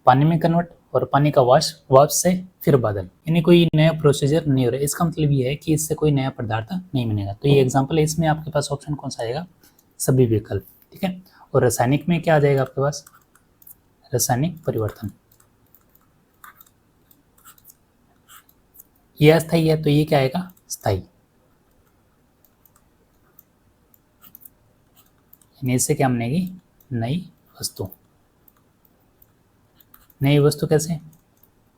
पानी में कन्वर्ट, और पानी का वाष्प से फिर बादल, यानी कोई नया प्रोसीजर नहीं हो रहा है। इसका मतलब ये है कि इससे कोई नया पदार्थ नहीं बनेगा। तो ये एग्जांपल है, इसमें आपके पास ऑप्शन कौन सा आएगा, सभी विकल्प। ठीक है, और रासायनिक में क्या आ जाएगा आपके पास, रासायनिक परिवर्तन। ये अस्थायी है तो ये क्या आएगा, स्थायी। यानी इससे क्या बनेगी, नई वस्तु। नई वस्तु कैसे,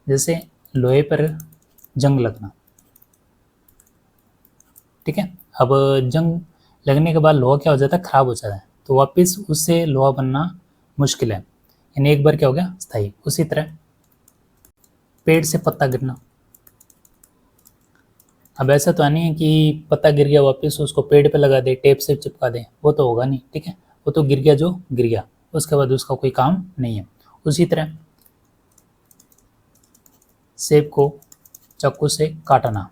जैसे लोहे पर जंग लगना। ठीक है, अब जंग लगने के बाद लोहा क्या हो जाता है, खराब हो जाता है, तो वापस उससे लोहा बनना मुश्किल है, यानी एक बार क्या हो गया, स्थायी। उसी तरह पेड़ से पत्ता गिरना, अब ऐसा तो नहीं है कि पत्ता गिर गया वापस उसको पेड़ पे लगा दे, टेप से चिपका दे, वो तो होगा नहीं। ठीक है, वो तो गिर गया जो गिर गया, उसके बाद उसका कोई काम नहीं है। उसी तरह सेब को चाकू से काटना,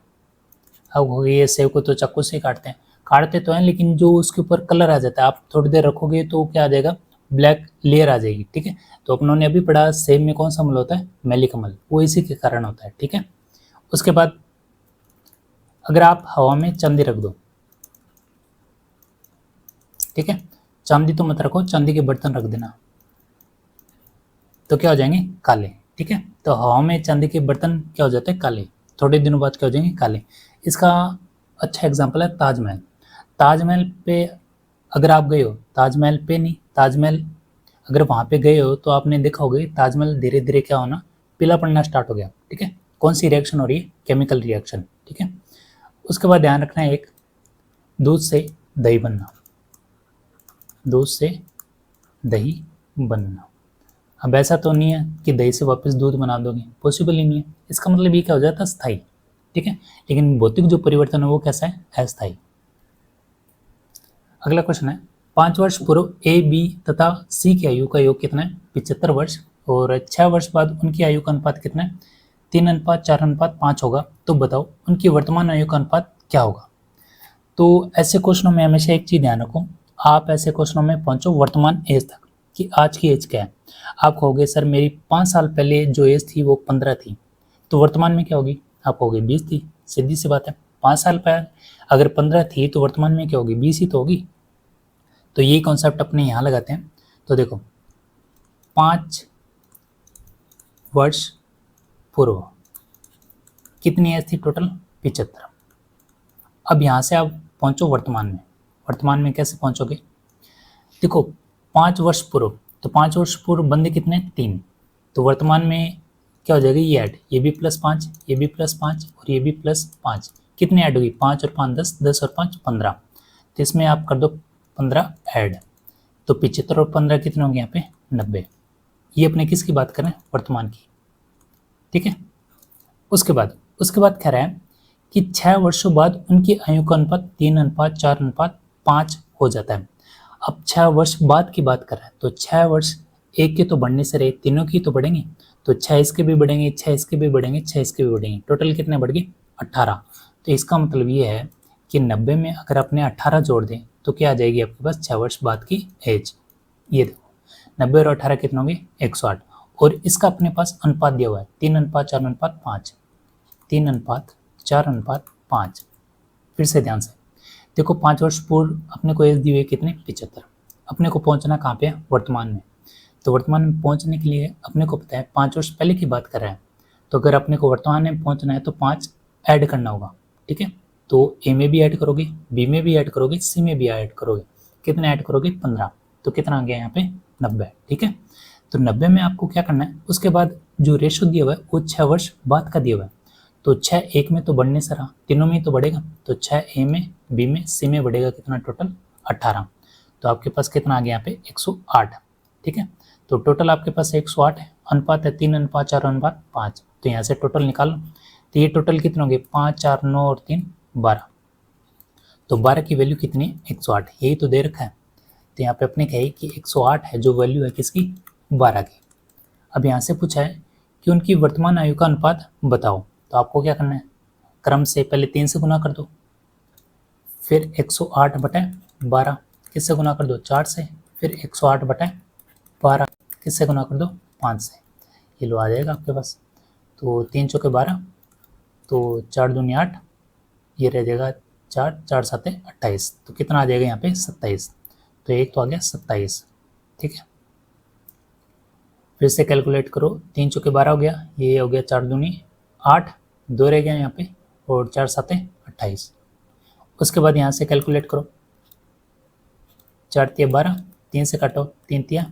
अब ये सेब को तो चाकू से काटते हैं, काटते तो हैं, लेकिन जो उसके ऊपर कलर आ जाता है, आप थोड़ी देर रखोगे तो क्या आ जाएगा, ब्लैक लेयर आ जाएगी। ठीक है, तो अपनों ने अभी पढ़ा सेब में कौन सा अम्ल होता है, मैलिक अम्ल, वो इसी के कारण होता है। ठीक है, उसके बाद अगर आप हवा में चांदी रख दो, ठीक है, चांदी तो मत रखो, चांदी के बर्तन रख देना, तो क्या हो जाएंगे, काले। ठीक है, तो हवा में चांदी के बर्तन क्या हो जाते हैं, काले, थोड़े दिनों बाद क्या हो जाएंगे, काले। इसका अच्छा एग्जाम्पल है ताजमहल। ताजमहल पे अगर आप गए हो, ताजमहल पे नहीं, ताजमहल अगर वहाँ पे गए हो तो आपने देखा होगा ताजमहल धीरे धीरे क्या होना, पीला पड़ना स्टार्ट हो गया। ठीक है, कौन सी रिएक्शन हो रही है, केमिकल रिएक्शन। ठीक है, उसके बाद ध्यान रखना है, एक दूध से दही बनना, दूध से दही बनना। अब ऐसा तो नहीं है कि दही से वापस दूध बना दोगे, पॉसिबल ही नहीं है। इसका मतलब ये क्या हो जाता है, स्थायी। ठीक है, लेकिन भौतिक जो परिवर्तन है वो कैसा है, अस्थायी। अगला क्वेश्चन है, 5 वर्ष पूर्व ए, बी तथा सी की आयु का योग कितना है, 75 वर्ष, और 6 वर्ष बाद उनकी आयु का अनुपात कितना है, 3:4:5 होगा। तो बताओ उनकी वर्तमान आयु का अनुपात क्या होगा। तो ऐसे क्वेश्चनों में हमेशा एक चीज ध्यान रखो, आप ऐसे क्वेश्चनों में पहुंचो वर्तमान एज तक कि आज की एज क्या है। आप कहोगे सर मेरी 5 साल पहले जो एज थी वो 15 थी, तो वर्तमान में क्या होगी? आप कहोगे 20 थी। सीधी सी बात है, 5 साल पहले अगर 15 थी तो वर्तमान में क्या होगी? 20 ही तो होगी। तो यही कॉन्सेप्ट अपने यहाँ लगाते हैं। तो देखो 5 वर्ष पूर्व कितनी एज थी टोटल? 75। अब यहाँ से आप पहुँचो वर्तमान में। वर्तमान में कैसे पहुँचोगे? देखो 5 वर्ष पूर्व, तो 5 वर्ष पूर्व बंदे कितने? 3। तो वर्तमान में क्या हो जाएगा? ये ऐड, ये भी +5, ये भी +5 और ये भी +5। कितने ऐड होगी? 5 और 5 10, 10 और 5 15। तो इसमें आप कर दो 15 ऐड, तो 75 और 15 कितने होंगे यहाँ पे? 90। ये अपने किसकी बात कर रहे हैं? वर्तमान की। ठीक है। उसके बाद कह रहा है कि 6 वर्षों बाद उनकी आयु का अनुपात 3:4:5 हो जाता है। अब 6 वर्ष बाद की बात कर रहा है, तो 6 वर्ष एक के तो बढ़ने से रहे, तीनों की तो बढ़ेंगे, तो 6 इसके भी बढ़ेंगे, 6 इसके भी बढ़ेंगे, 6 इसके भी बढ़ेंगे, टोटल कितने बढ़ गए? 18। तो इसका मतलब ये है कि 90 में अगर आपने 18 जोड़ दें तो क्या आ जाएगी आपके पास? 6 वर्ष बाद की एज। ये देखो 90 और 18 कितने होंगे? 108। और इसका अपने पास अनुपात दिया हुआ है 3:4:5। 3:4:5। फिर से ध्यान से देखो, 5 वर्ष पूर्व अपने को एज दी हुई है कितने? 75। अपने को पहुंचना कहाँ पे है? वर्तमान में। तो वर्तमान में पहुंचने के लिए अपने को पता है 5 वर्ष पहले की बात कर रहे हैं, तो अगर अपने को वर्तमान में पहुंचना है तो 5 ऐड करना होगा। ठीक है। तो ए में भी ऐड करोगे, बी में भी ऐड करोगे, सी में भी ऐड करोगे। कितने ऐड करोगे? 15। तो कितना आ गया यहाँ पे? 90। ठीक है। तो 90 में आपको क्या करना है? उसके बाद जो रेशो दिया हुआ है वो 6 वर्ष बाद का दिया हुआ है, तो 6 एक में तो बढ़ने से रहा, तीनों में तो बढ़ेगा, तो 6 ए में, बी में, सी में बढ़ेगा कितना? टोटल 18। तो आपके पास कितना आ गया यहाँ पे? 108। ठीक है। तो टोटल आपके पास 108 है, अनुपात है 3:4:5। तो यहाँ से टोटल निकालो, तो ये टोटल कितने होंगे? 5, 4, 9 और 3 12। तो 12 की वैल्यू कितनी है? 108। यही तो दे रखा है। तो यहाँ पे अपने कहे कि 108 है जो वैल्यू है किसकी? 12 की। अब यहाँ से पूछा है कि उनकी वर्तमान आयु का अनुपात बताओ, तो आपको क्या करना है? क्रम से पहले 3 से गुना कर दो, फिर 108/12 किससे गुना कर दो? 4 से, फिर 108/12 किससे गुना कर दो? 5 से। ये लो आ जाएगा आपके पास। तो 3 चौके 12, तो 4 दूनी 8, ये रह जाएगा 4, 4 7 28। तो कितना आ जाएगा यहाँ पे? 27। तो एक तो आ गया 27। ठीक है। फिर से कैलकुलेट करो, 3 चौके 12 हो गया, ये हो गया 4 दूनी 8, 2 रह गया यहाँ पे, और 4 7 28। उसके बाद यहाँ से कैलकुलेट करो, 4 तिया 12, 3 से काटो, 3 तिया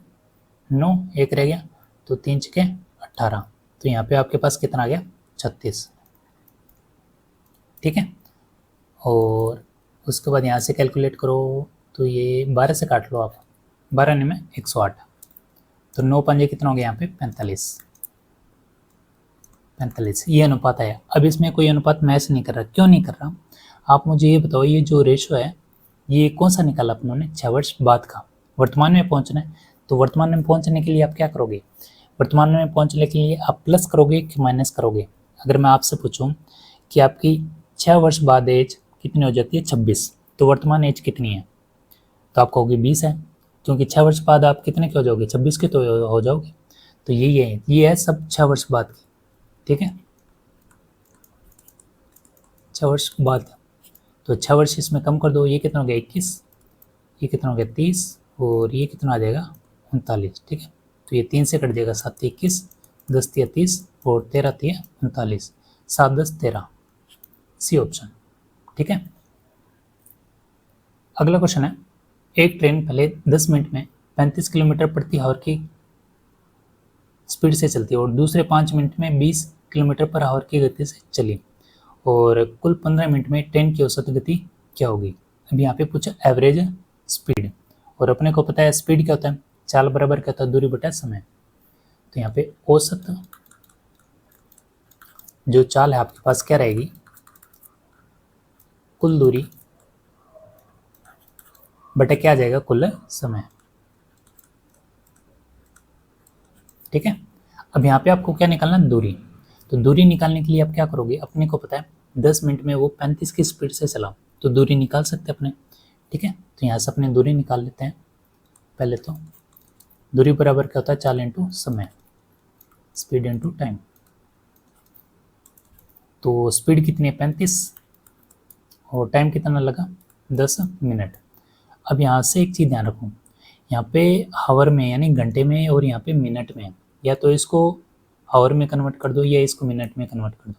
9, एक रह गया, तो 3 छके 18। तो यहाँ पे आपके पास कितना आ गया? 36। ठीक है। और उसके बाद यहाँ से कैलकुलेट करो, तो ये 12 से काट लो आप, 12 में 108, तो 9 पंजे कितना हो गया यहाँ पे? 45। ये अनुपात आया। अब इसमें कोई अनुपात मैच नहीं कर रहा, क्यों नहीं कर रहा? आप मुझे ये बताओ, ये जो रेशो है ये कौन सा निकाला अपनों ने? 6 वर्ष बाद का। वर्तमान में पहुंचना है, तो वर्तमान में पहुंचने के लिए आप क्या करोगे? वर्तमान में पहुंचने के लिए आप प्लस करोगे कि माइनस करोगे? अगर मैं आपसे पूछूं कि आपकी 6 वर्ष बाद एज कितनी हो जाती है? 26, तो वर्तमान एज कितनी है? तो आप कहोगे 20 है, क्योंकि 6 वर्ष बाद आप कितने के हो जाओगे? 26 के तो हो जाओगे। तो यही है, ये है सब 6 वर्ष बाद की। ठीक है, 6 वर्ष बाद। तो 6 वर्ष इसमें कम कर दो, ये कितना हो गया? 21, ये कितना हो गया? 30, और ये कितना आ जाएगा? 39। ठीक है। तो ये 3 से कट जाएगा, 7 21, 10 तिया 30, और 13 तिया 39, 7 10 13, सी ऑप्शन। ठीक है। अगला क्वेश्चन है, एक ट्रेन पहले 10 मिनट में 35 किलोमीटर प्रति आवर की स्पीड से चलती है और दूसरे 5 मिनट में 20 किलोमीटर पर आवर की गति से चली, और कुल 15 मिनट में ट्रेन की औसत गति क्या होगी? अब यहाँ पे पूछा एवरेज स्पीड, और अपने को पता है स्पीड क्या होता है? चाल बराबर क्या होता है? दूरी बटा समय। तो यहाँ पे औसत जो चाल है आपके पास क्या रहेगी? कुल दूरी बटा क्या आ जाएगा? कुल समय। ठीक है। अब यहाँ पे आपको क्या निकालना? दूरी। तो दूरी निकालने के लिए आप क्या करोगे? अपने को पता है 10 मिनट में वो 35 की स्पीड से चला, तो दूरी निकाल सकते हैं अपने, ठीक है। तो यहाँ से अपने दूरी निकाल लेते हैं। पहले तो दूरी बराबर क्या होता है, चाल इंटू समय, स्पीड इंटू टाइम। तो स्पीड कितनी है 35 और टाइम कितना लगा 10 मिनट। अब यहाँ से एक चीज़ ध्यान रखो, यहाँ पे हावर में यानी घंटे में और यहाँ पे मिनट में, या तो इसको हावर में कन्वर्ट कर दो या इसको मिनट में कन्वर्ट कर दो,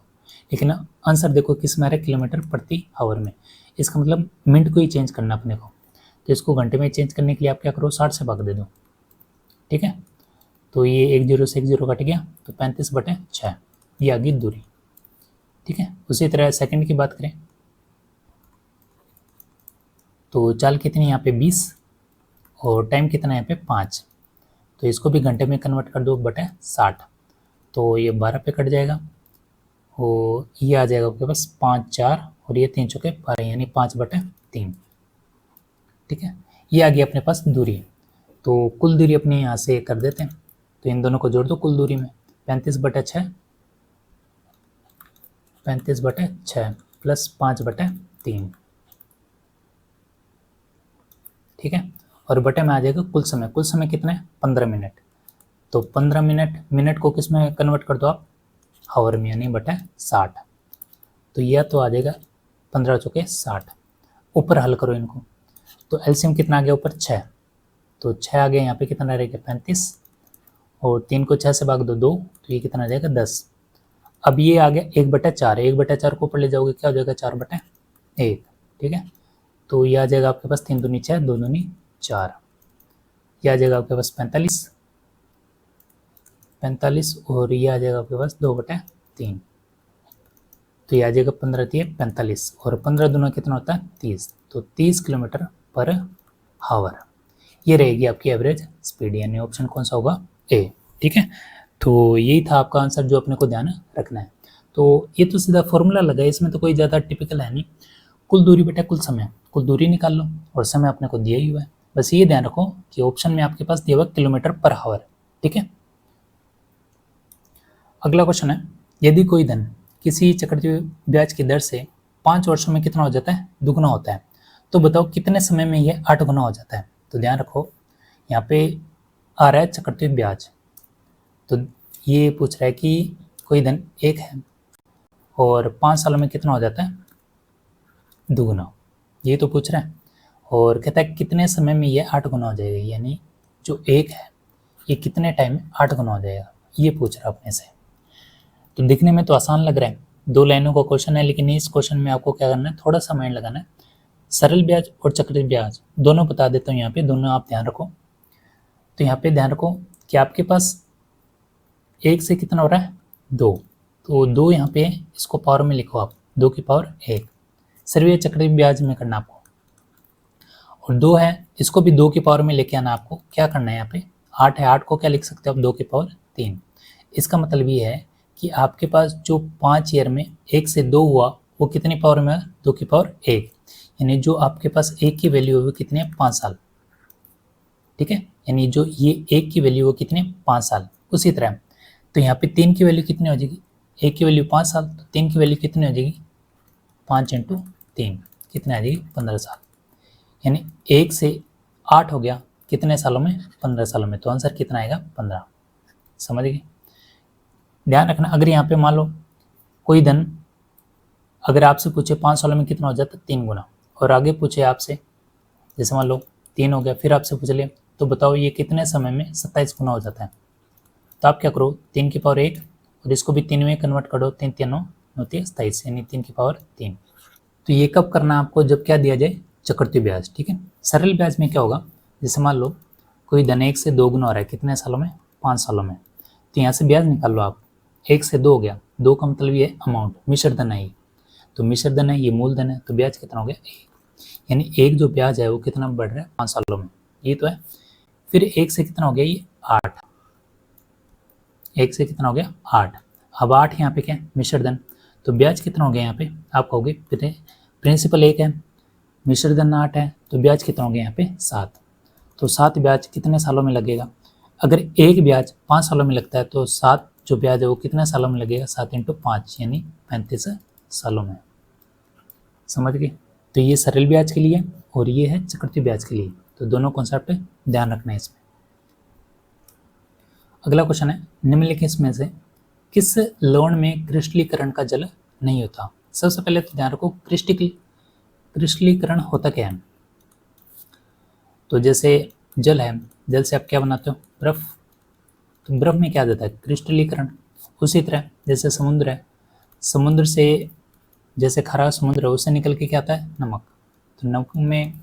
लेकिन आंसर देखो किस में आ रहा है, किलोमीटर प्रति हावर में। इसका मतलब मिनट को ही चेंज करना अपने को, तो इसको घंटे में चेंज करने के लिए आप क्या करो, 60 से भाग दे दो, ठीक है। तो ये 1 0 से 1 0 कट गया, तो 35/6 ये आ गई दूरी, ठीक है। उसी तरह सेकंड की बात करें तो चाल कितनी यहाँ पे 20 और टाइम कितना है यहाँ पे 5, तो इसको भी घंटे में कन्वर्ट कर दो बटे 60, तो ये 12 पे कट जाएगा और ये आ जाएगा आपके पास 5 4 और ये 3 चौके 12 यानी 5/3, ठीक है। ये आ गई अपने पास दूरी। तो कुल दूरी अपनी यहाँ से कर देते हैं, तो इन दोनों को जोड़ दो कुल दूरी में, 35/6 प्लस 5/3, ठीक है। और बटे में आ जाएगा कुल समय कितना है 15 मिनट, तो 15 मिनट को किस में कन्वर्ट कर दो आप, हावर में यानी बटे 60, तो यह तो आ जाएगा 15 चौके 60। ऊपर हल करो इनको, तो एलसीएम कितना आ गया ऊपर 6, तो 6 आ गया, यहाँ पे कितना रहेगा 35 और 3 को 6 से भाग दो 2, तो ये कितना आ जाएगा 10। अब ये आ गया 1/4, 1/4 को ऊपर ले जाओगे क्या हो जाएगा 4/1, ठीक है। तो ये आ जाएगा आपके पास 3 दूनी 6 2 दूनी 4, ये आ जाएगा आपके पास 45 और ये आ जाएगा आपके पास 2/3, तो ये आ जाएगा 15 3 45 और 15 दूना कितना होता है 30, तो 30 किलोमीटर पर हावर ये रहेगी आपकी एवरेज स्पीड, यानी ऑप्शन कौन सा होगा ए, ठीक है। तो यही था आपका आंसर जो अपने को ध्यान रखना है। तो ये तो सीधा फॉर्मूला लगा है, इसमें तो कोई ज़्यादा टिपिकल है नहीं, कुल दूरी बटा कुल समय, कुल दूरी निकाल लो और समय अपने को दिया ही हुआ है, बस ये ध्यान रखो कि ऑप्शन में आपके पास दिया हुआ किलोमीटर पर हावर, ठीक है। अगला क्वेश्चन है, यदि कोई धन किसी चक्रवृद्धि ब्याज की दर से 5 वर्षों में कितना हो जाता है, दुगना होता है, तो बताओ कितने समय में ये 8 गुना हो जाता है। तो ध्यान रखो यहाँ पे आ रहा है चक्रवृद्धि ब्याज, तो ये पूछ रहा है कि कोई धन 1 है और 5 सालों में कितना हो जाता है दुगना, ये तो पूछ रहा है, और कहता है कितने समय में ये 8 गुना हो जाएगा, यानी जो 1 है ये कितने टाइम में 8 गुना हो जाएगा, ये पूछ रहा है अपने से। तो दिखने में तो आसान लग रहा है, 2 लाइनों का क्वेश्चन है, लेकिन इस क्वेश्चन में आपको क्या करना है, थोड़ा सा माइंड लगाना है। सरल ब्याज और चक्रवृद्धि ब्याज दोनों बता देता हूँ यहाँ पे, दोनों आप ध्यान रखो। तो यहाँ पे ध्यान रखो कि आपके पास 1 से कितना हो रहा है 2, तो 2 यहाँ पे इसको पावर में लिखो आप, 2 की पावर 1, सर्वीय चक्रवृद्धि ब्याज में करना आपको, और 2 है इसको भी 2 की पावर में लेके आना आपको, क्या करना है यहाँ पे 8 है, 8 को क्या लिख सकते हो आप 2 की पावर 3। इसका मतलब ये है कि आपके पास जो 5 ईयर में 1 से 2 हुआ वो कितनी पावर में है 2 की पावर 1, यानी जो आपके पास 1 की वैल्यू है वो कितनी है 5 साल, ठीक है, यानी जो ये 1 की वैल्यू वो कितनी है 5 साल। उसी तरह तो यहाँ पे 3 की वैल्यू कितनी हो जाएगी, 1 की वैल्यू 5 साल, तो 3 की वैल्यू कितनी हो जाएगी 5 × 3 कितनी आ जाएगी 15 साल, यानी 1 से 8 हो गया कितने सालों में 15 सालों में, तो आंसर कितना आएगा 15। समझ गए। ध्यान रखना अगर यहाँ पे मान लो कोई धन अगर आपसे पूछे 5 सालों में कितना हो जाता है 3 गुना, और आगे पूछे आपसे जैसे मान लो 3 हो गया, फिर आपसे पूछ ले तो बताओ ये कितने समय में 27 गुना हो जाता है, तो आप क्या करो 3 की पावर 1 और इसको भी 3 में कन्वर्ट करो, 3 3 9 होती है 27, यानी 3 की पावर 3। तो ये कब करना आपको, जब क्या दिया जाए चक्रवृद्धि ब्याज, ठीक है। सरल ब्याज में क्या होगा, जैसे मान लो कोई धन 1 से 2 गुना हो रहा है कितने सालों में 5 सालों में, तो यहाँ से ब्याज निकाल लो आप, 1 से 2 हो गया, 2 का मतलब ये अमाउंट मिश्र धन है, तो मिश्र धन है ये मूलधन है, तो ब्याज कितना हो गया 1, यानी 1 जो ब्याज है वो कितना बढ़ रहा है 5 सालों में, ये तो है। फिर 1 से कितना हो गया ये 8, 1 से कितना हो गया 8, अब 8 यहाँ पे क्या है मिश्र धन, तो ब्याज कितना हो गया यहाँ पे आप कहोगे प्रिंसिपल 1 है, मिश्र धन 8 है, तो ब्याज कितना हो गया यहाँ पे 7, तो 7 ब्याज कितने सालों में लगेगा, अगर 1 ब्याज 5 सालों में लगता है तो 7 जो ब्याज है वो कितने सालों में लगेगा 7 × 5 यानी 35 सालों में। समझ गए। तो ये सरल ब्याज के लिए और ये है चक्रवृद्धि ब्याज के लिए। तो दोनों कॉन्सेप्ट ध्यान रखना है इसमें। अगला क्वेश्चन है, निम्नलिखित में से किस लोन में क्रिस्टलीकरण का जल नहीं होता? सबसे पहले तो ध्यान रखो क्रिस्टलीकरण होता क्या है। तो जैसे जल है, जल से आप क्या बनाते हो? बर्फ। तो बर्फ में क्या जाता है? क्रिस्टलीकरण। उसी तरह जैसे समुद्र है, समुद्र से जैसे खारा समुद्र है उससे निकल के क्या आता है? नमक। तो नमक में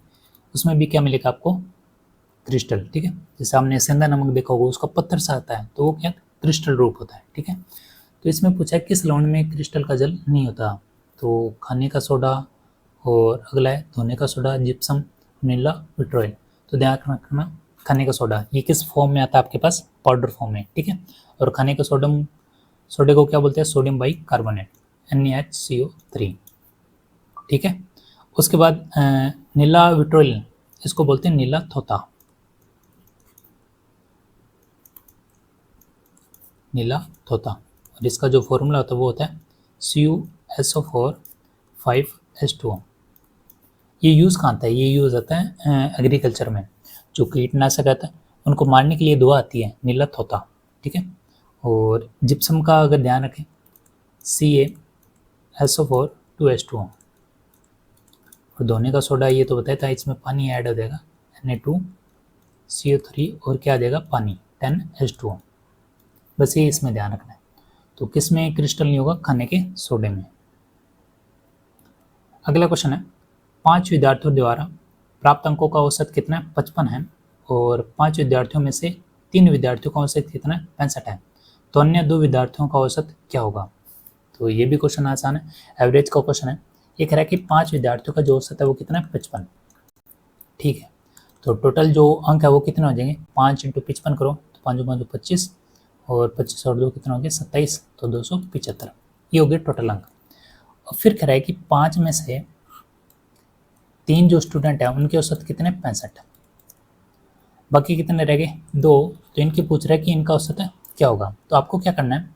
उसमें भी क्या मिलेगा आपको? क्रिस्टल। ठीक है, जैसे आपने सेंधा नमक देखा होगा, उसका पत्थर सा आता है तो वो क्या क्रिस्टल रूप होता है। ठीक है, तो इसमें पूछा है किस लवण में क्रिस्टल का जल नहीं होता? तो खाने का सोडा, और अगला है धोने का सोडा, जिप्सम, नीला, विट्रोइल। तो ध्यान रखना, खाने का सोडा ये किस फॉर्म में आता है आपके पास? पाउडर फॉर्म में। ठीक है, और खाने का सोडे को क्या बोलते हैं? Sodium bicarbonate, NaHCO3। ठीक है, उसके बाद नीला विट्रोइल, इसको बोलते हैं नीला थोथा, नीला थोथा। और इसका जो फॉर्मूला होता है वो होता है CuSO4 5H2O। ये यूज़ कहाँ आता है? ये यूज़ आता है एग्रीकल्चर में। जो कीटनाशक आता है उनको मारने के लिए दवा आती है नीला थोथा। ठीक है, और जिप्सम का अगर ध्यान रखें CaSO4 2H2O। और धोने का सोडा ये तो बताया था, इसमें पानी ऐड हो जाएगा Na2CO3 और क्या आ जाएगा? पानी 10H2O। बस ये इसमें ध्यान रखना है। तो किस में क्रिस्टल नहीं होगा? खाने के सोडे में। अगला क्वेश्चन है, 5 विद्यार्थियों द्वारा प्राप्त अंकों का औसत कितना है? 55 है, और 5 विद्यार्थियों में से 3 विद्यार्थियों का औसत कितना है? 65 है। तो अन्य 2 विद्यार्थियों का औसत क्या होगा? तो ये भी क्वेश्चन आसान है, एवरेज का क्वेश्चन है। ये कह रहा है कि 5 विद्यार्थियों का जो औसत है वो कितना है? 55। ठीक है, तो टोटल जो अंक है वो कितने हो जाएंगे? 5 × 55 करो तो 5 5 25, और 25 और 2 कितना हो गया? 27, तो 275। ये हो गए टोटल अंक। और फिर कह रहा है कि 5 में से 3 जो स्टूडेंट हैं उनके औसत कितने? 65। बाकी कितने रह गए? 2। तो इनकी पूछ रहा है कि इनका औसत है क्या होगा? तो आपको क्या करना है?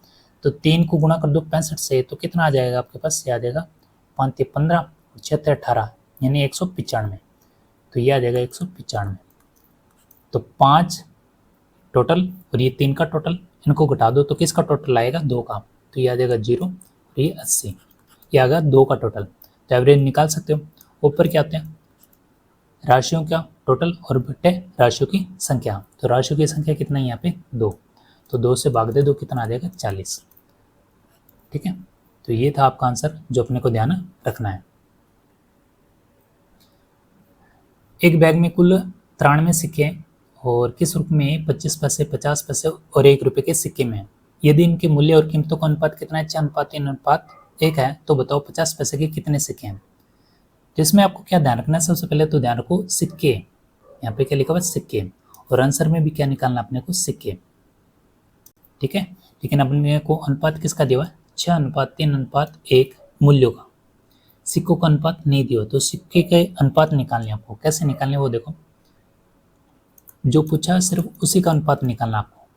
तो 3 को गुणा कर दो 65 से, तो कितना आ जाएगा आपके पास? ये आ जाएगा 5 × 15 और 6 × 18, यानी 195। तो ये आ जाएगा 195। तो 5 टोटल और ये 3 का टोटल, इनको घटा दो तो किसका टोटल आएगा? 2 का। तो ये आ जाएगा 0 और ये 80। ये आ गया 2 का टोटल। तो एवरेज निकाल सकते हो। ऊपर क्या आते हैं? राशियों का टोटल और बटे राशियों की संख्या। तो राशियों की संख्या कितना है यहाँ पे? 2। तो 2 से भाग दे दो, कितना आ जाएगा? 40। ठीक है, तो ये था आपका आंसर जो अपने को ध्यान रखना है। एक बैग में कुल 93 सिक्के हैं, और किस रूप में 25 पैसे, 50 पैसे और 1 रुपये के सिक्के में है? यदि इनके मूल्य और कीमतों का अनुपात कितना है? 4:3:1 है। तो बताओ 50 पैसे के कितने सिक्के हैं? तो इसमें आपको क्या ध्यान रखना है? सबसे पहले तो ध्यान रखो सिक्के, यहाँ पे क्या लिखा हुआ है? सिक्के। और आंसर में भी क्या निकालना अपने को? सिक्के। ठीक है, लेकिन अपने को अनुपात किसका दिया हुआ है? 6:3:1 मूल्यों का। सिक्कों का अनुपात नहीं दिया, तो सिक्के के अनुपात निकालने आपको। कैसे निकालने वो देखो, जो पूछा सिर्फ उसी का अनुपात निकालना आपको।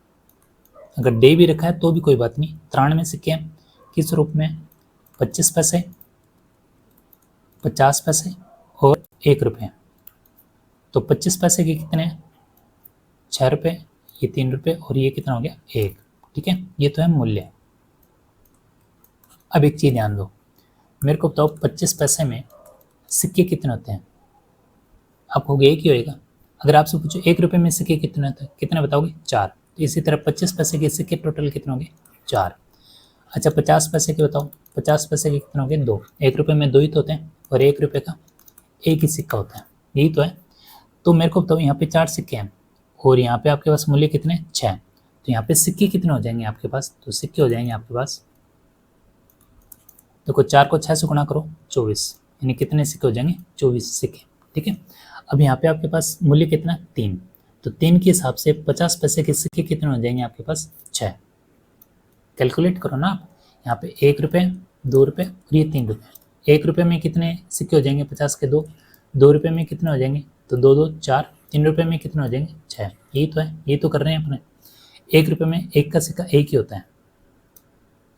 अगर डे भी रखा है तो भी कोई बात नहीं। 93 सिक्के हैं, किस रूप में? 25 पैसे, 50 पैसे और 1 रुपये। तो 25 पैसे के कितने हैं? 6 रुपये, ये 3 रुपये और ये कितना हो गया? 1। ठीक है, ये तो है मूल्य। अब एक चीज़ ध्यान दो, मेरे को बताओ 25 पैसे में सिक्के कितने होते हैं? आपको होगा एक ही होएगा। अगर आपसे पूछो 1 रुपये में सिक्के कितने होते हैं, कितने बताओगे? 4। तो इसी तरह 25 पैसे के सिक्के टोटल कितने होंगे? 4। अच्छा 50 पैसे के बताओ, 50 पैसे के कितने होंगे? 2। 1 रुपये में 2 ही तो होते हैं, और 1 रुपये का एक ही सिक्का होता है, यही तो है। तो मेरे को बताओ यहाँ पे 4 सिक्के हैं, और यहाँ पे आपके पास मूल्य कितने? 6। तो यहाँ पे सिक्के कितने हो जाएंगे आपके पास? तो सिक्के हो जाएंगे आपके पास, देखो 4 को 6 से गुणा करो 24, यानी कितने सिक्के हो जाएंगे? 24 सिक्के। ठीक है, अब यहाँ पे आपके पास मूल्य कितना? 3। तो 3 के हिसाब से 50 पैसे के सिक्के कितने हो जाएंगे आपके पास? 6। कैलकुलेट करो ना आप। यहाँ पे 1 रुपये, 2 रुपये और ये 3 रुपये। 1 रुपये में कितने सिक्के हो जाएंगे? 50 के 2। 2 रुपये में कितने हो जाएंगे? तो 2 2 4। 3 रुपये में कितने हो जाएंगे? 6। यही तो है, यही तो कर रहे हैं अपने। 1 रुपये में एक का सिक्का एक ही होता है।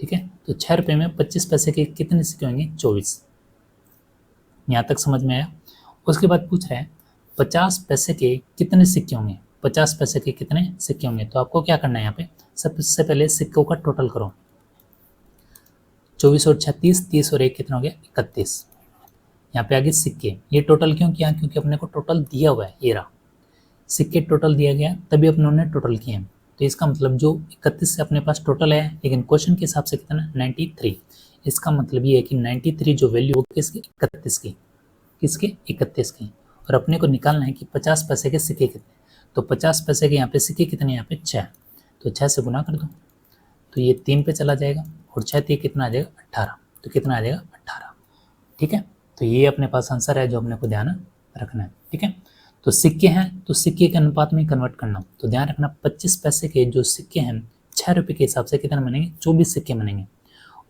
ठीक है, तो 6 रुपये में 25 पैसे के कितने सिक्के होंगे? 24। यहाँ तक समझ में आया। उसके बाद पूछ रहा है 50 पैसे के कितने सिक्के होंगे, 50 पैसे के कितने सिक्के होंगे। तो आपको क्या करना है, यहाँ पे सबसे पहले सिक्कों का टोटल करो। 24 और 36, 30 और 1 कितना हो गया 31। यहाँ पे आगे सिक्के, ये टोटल क्यों किया, क्योंकि अपने को टोटल दिया हुआ है, ये रहा सिक्के टोटल दिया गया तभी अपनों ने टोटल किए हैं। तो इसका मतलब जो 31 से अपने पास टोटल है, लेकिन क्वेश्चन के हिसाब से कितना 93। इसका मतलब ये है कि 93 जो वैल्यू होगी किसकी 31 की, किसके 31 की। और अपने को निकालना है कि 50 पैसे के सिक्के कितने। तो 50 पैसे के यहाँ पे सिक्के कितने, यहाँ पे 6। तो 6 से गुना कर दो तो ये 3 पे चला जाएगा और 6 3 कितना आ जाएगा 18। तो कितना आ जाएगा 18। ठीक है, तो ये अपने पास आंसर है जो अपने को ध्यान रखना है। ठीक है, तो सिक्के हैं तो सिक्के के अनुपात में कन्वर्ट करना। तो ध्यान रखना 25 पैसे के जो सिक्के हैं 6 रुपये के हिसाब से कितने बनेंगे 24 सिक्के बनेंगे।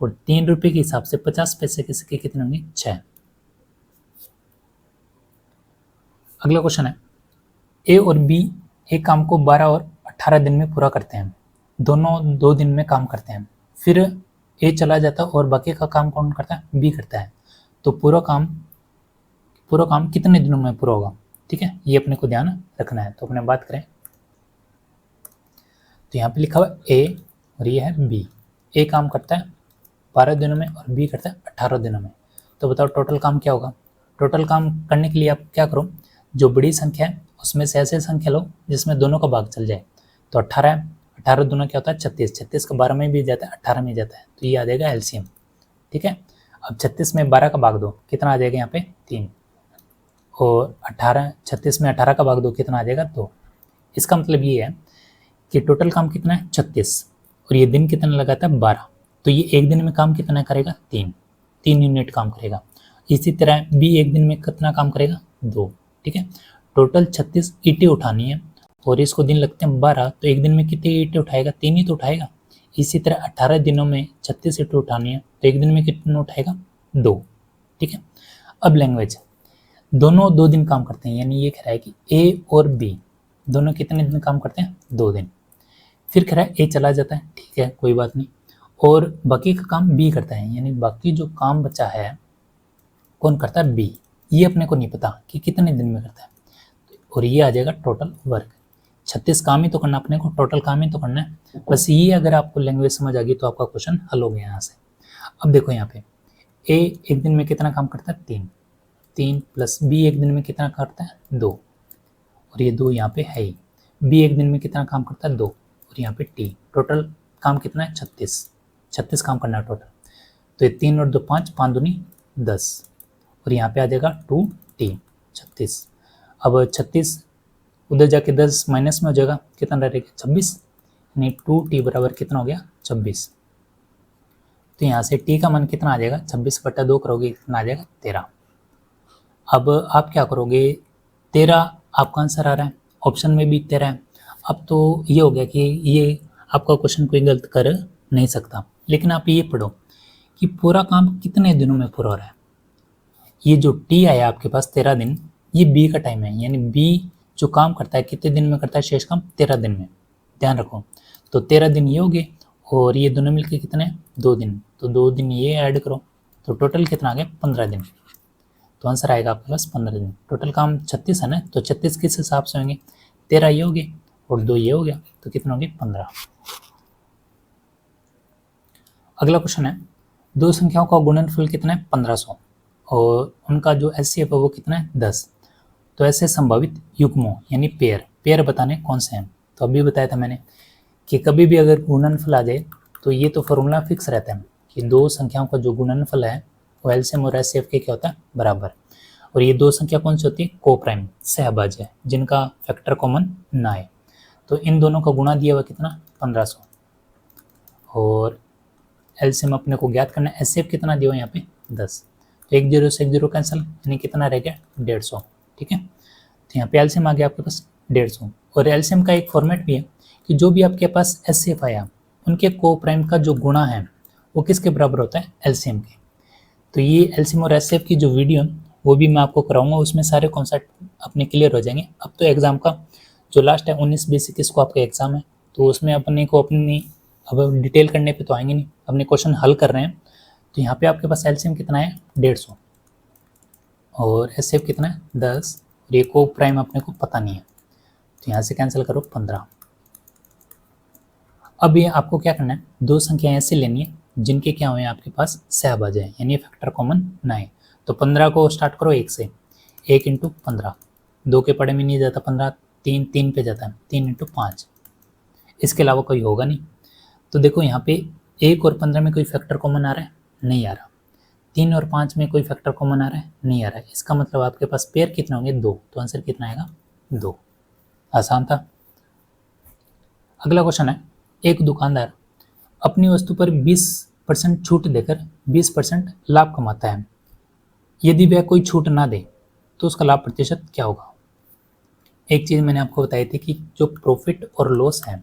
और 3 रुपये के हिसाब से 50 पैसे के सिक्के कितने होंगे 6। अगला क्वेश्चन है ए और बी एक काम को 12 और 18 दिन में पूरा करते हैं, दोनों 2 दिन में काम करते हैं। फिर ए चला जाता है और बाकी का काम कौन करता है, बी करता है। तो पूरा काम कितने दिनों में पूरा होगा। ठीक है, ये अपने को ध्यान रखना है। तो अपने बात करें तो यहाँ पे लिखा हुआ ए और ये है बी। ए काम करता है 12 दिनों में और बी करता है 18 दिनों में। तो बताओ टोटल काम क्या होगा। टोटल काम करने के लिए आप क्या करो, जो बड़ी संख्या है उसमें से ऐसे संख्या लो जिसमें दोनों का भाग चल जाए। तो 18 है, 18 दोनों क्या होता है 36, 36 का 12 में भी जाता है 18 में जाता है। तो ये आ जाएगा एलसीएम। ठीक है, अब 36 में 12 का भाग दो कितना आ जाएगा यहाँ पे 3। और 36 में 18 का भाग दो कितना आ जाएगा 2। इसका मतलब ये है कि टोटल काम कितना है 36 और ये दिन कितना लगाता है 12। तो ये एक दिन में काम कितना करेगा 3 यूनिट काम करेगा। इसी तरह बी एक दिन में कितना काम करेगा 2। ठीक है, टोटल 36 ईंटें उठानी है और इसको दिन लगते हैं 12। तो एक दिन में कितनी ईंटें उठाएगा 3 ही तो उठाएगा। इसी तरह 18 दिनों में 36 ईंटें उठानी है तो एक दिन में कितना उठाएगा 2। ठीक है, अब लैंग्वेज दोनों 2 दिन काम करते हैं, यानी ये कह रहा है कि ए और बी दोनों कितने दिन काम करते हैं 2 दिन। फिर कह रहा है ए चला जाता है, ठीक है कोई बात नहीं, और बाकी का काम बी करता है, यानी बाकी जो काम बचा है कौन करता है बी। ये अपने को नहीं पता कि कितने दिन में करता है। और ये आ जाएगा टोटल वर्क। 36 काम ही तो करना अपने को, टोटल काम ही तो करना है। बस ये अगर आपको लैंग्वेज समझ आ गई तो आपका क्वेश्चन हल हो गया यहाँ से। अब देखो यहाँ पे ए एक दिन में कितना काम करता है 3 प्लस बी एक दिन में कितना करता है 2 और ये 2 यहाँ पे है ही। बी एक दिन में कितना काम करता है 2 और यहाँ पे टी। टोटल काम कितना है 36 काम करना है टोटल। तो ये 3 और 2 5, 5 दूनी 10 और यहाँ पे आ जाएगा 2t 36। अब 36 उधर जाके 10 माइनस में हो जाएगा, कितना रहेगा 26, यानी 2t बराबर कितना हो गया 26। तो यहाँ से t का मान कितना आ जाएगा 26/2 करोगे कितना आ जाएगा 13। अब आप क्या करोगे 13 आपका आंसर आ रहा है, ऑप्शन में भी 13 है। अब तो ये हो गया कि ये आपका क्वेश्चन कोई गलत कर नहीं सकता, लेकिन आप ये पढ़ो कि पूरा काम कितने दिनों में पूरा हो रहा है। ये जो टी आया आपके पास 13 दिन, ये बी का टाइम है, यानी बी जो काम करता है कितने दिन में करता है शेष काम 13 दिन में। ध्यान रखो, तो 13 दिन ये हो गए और ये दोनों मिलकर कितने 2 दिन, तो 2 दिन ये ऐड करो तो टोटल कितना आ गया 15 दिन। तो आंसर आएगा आपके पास 15 दिन। टोटल काम 36 है ना, तो 36 किस हिसाब से होंगे 13 ये हो गए और 2 ये हो गया, तो कितना हो गया 15। अगला क्वेश्चन है 2 संख्याओं का गुणनफल कितना है 1500 और उनका जो एचसीएफ है वो कितना है 10। तो ऐसे संभावित युग्मों यानी पेयर बताने कौन से हैं। तो अभी बताया था मैंने कि कभी भी अगर गुणनफल आ जाए तो ये तो फॉर्मूला फिक्स रहता है कि 2 संख्याओं का जो गुणनफल है वो एलसीएम और एचसीएफ के क्या होता है बराबर। और ये 2 संख्या कौन सी होती है कोप्राइम सहभाज्य जिनका फैक्टर कॉमन ना है। तो इन दोनों का गुणा दिया हुआ कितना 1500 और एलसीएम अपने को ज्ञात करना है। एचसीएफ कितना दिया हुआ यहाँ पे 10। तो 1 0 से 1 0 कैंसिल, यानी कितना रह गया 150। ठीक है, तो यहाँ पे एलसीएम आ गया आपके पास 150। और एलसीएम का एक फॉर्मेट भी है कि जो भी आपके पास एचसीएफ आया उनके कोप्राइम का जो गुणा है वो किसके बराबर होता है एलसीएम के। तो ये एलसीएम और एचसीएफ की जो वीडियो वो भी मैं आपको कराऊंगा, उसमें सारे कॉन्सेप्ट अपने क्लियर हो जाएंगे। अब तो एग्जाम का जो लास्ट है 19-20-21 को आपका एग्जाम है, तो उसमें अपने को अपनी अब डिटेल करने पे तो आएंगे नहीं, अपने क्वेश्चन हल कर रहे हैं। तो यहाँ पे आपके पास एलसीएम कितना है 150 और एस एफ कितना है 10 और ये को प्राइम अपने को पता नहीं है, तो यहाँ से कैंसिल करो 15। अब ये आपको क्या करना है, दो संख्या ऐसे लेनी है जिनके क्या हुए आपके पास सहभाज्य है, यानी फैक्टर कॉमन ना है। तो 15 को स्टार्ट करो 1 से, 1 इंटू 15, 2 के पड़े में नहीं जाता 15, 3 3 पे जाता है, 3 इंटू 5, इसके अलावा कोई होगा नहीं। तो देखो यहाँ पे 1 और 15 में कोई फैक्टर कॉमन आ रहा है, नहीं आ रहा। 3 और 5 में कोई फैक्टर कॉमन आ रहा है, नहीं आ रहा है। इसका मतलब आपके पास पेयर कितने होंगे, 2, तो आंसर कितना आएगा 2। आसान था। अगला क्वेश्चन है, एक दुकानदार अपनी वस्तु पर 20% छूट देकर 20% लाभ कमाता है। यदि वह कोई छूट ना दे तो उसका लाभ प्रतिशत क्या होगा। एक चीज़ मैंने आपको बताई थी कि जो प्रॉफिट और लॉस है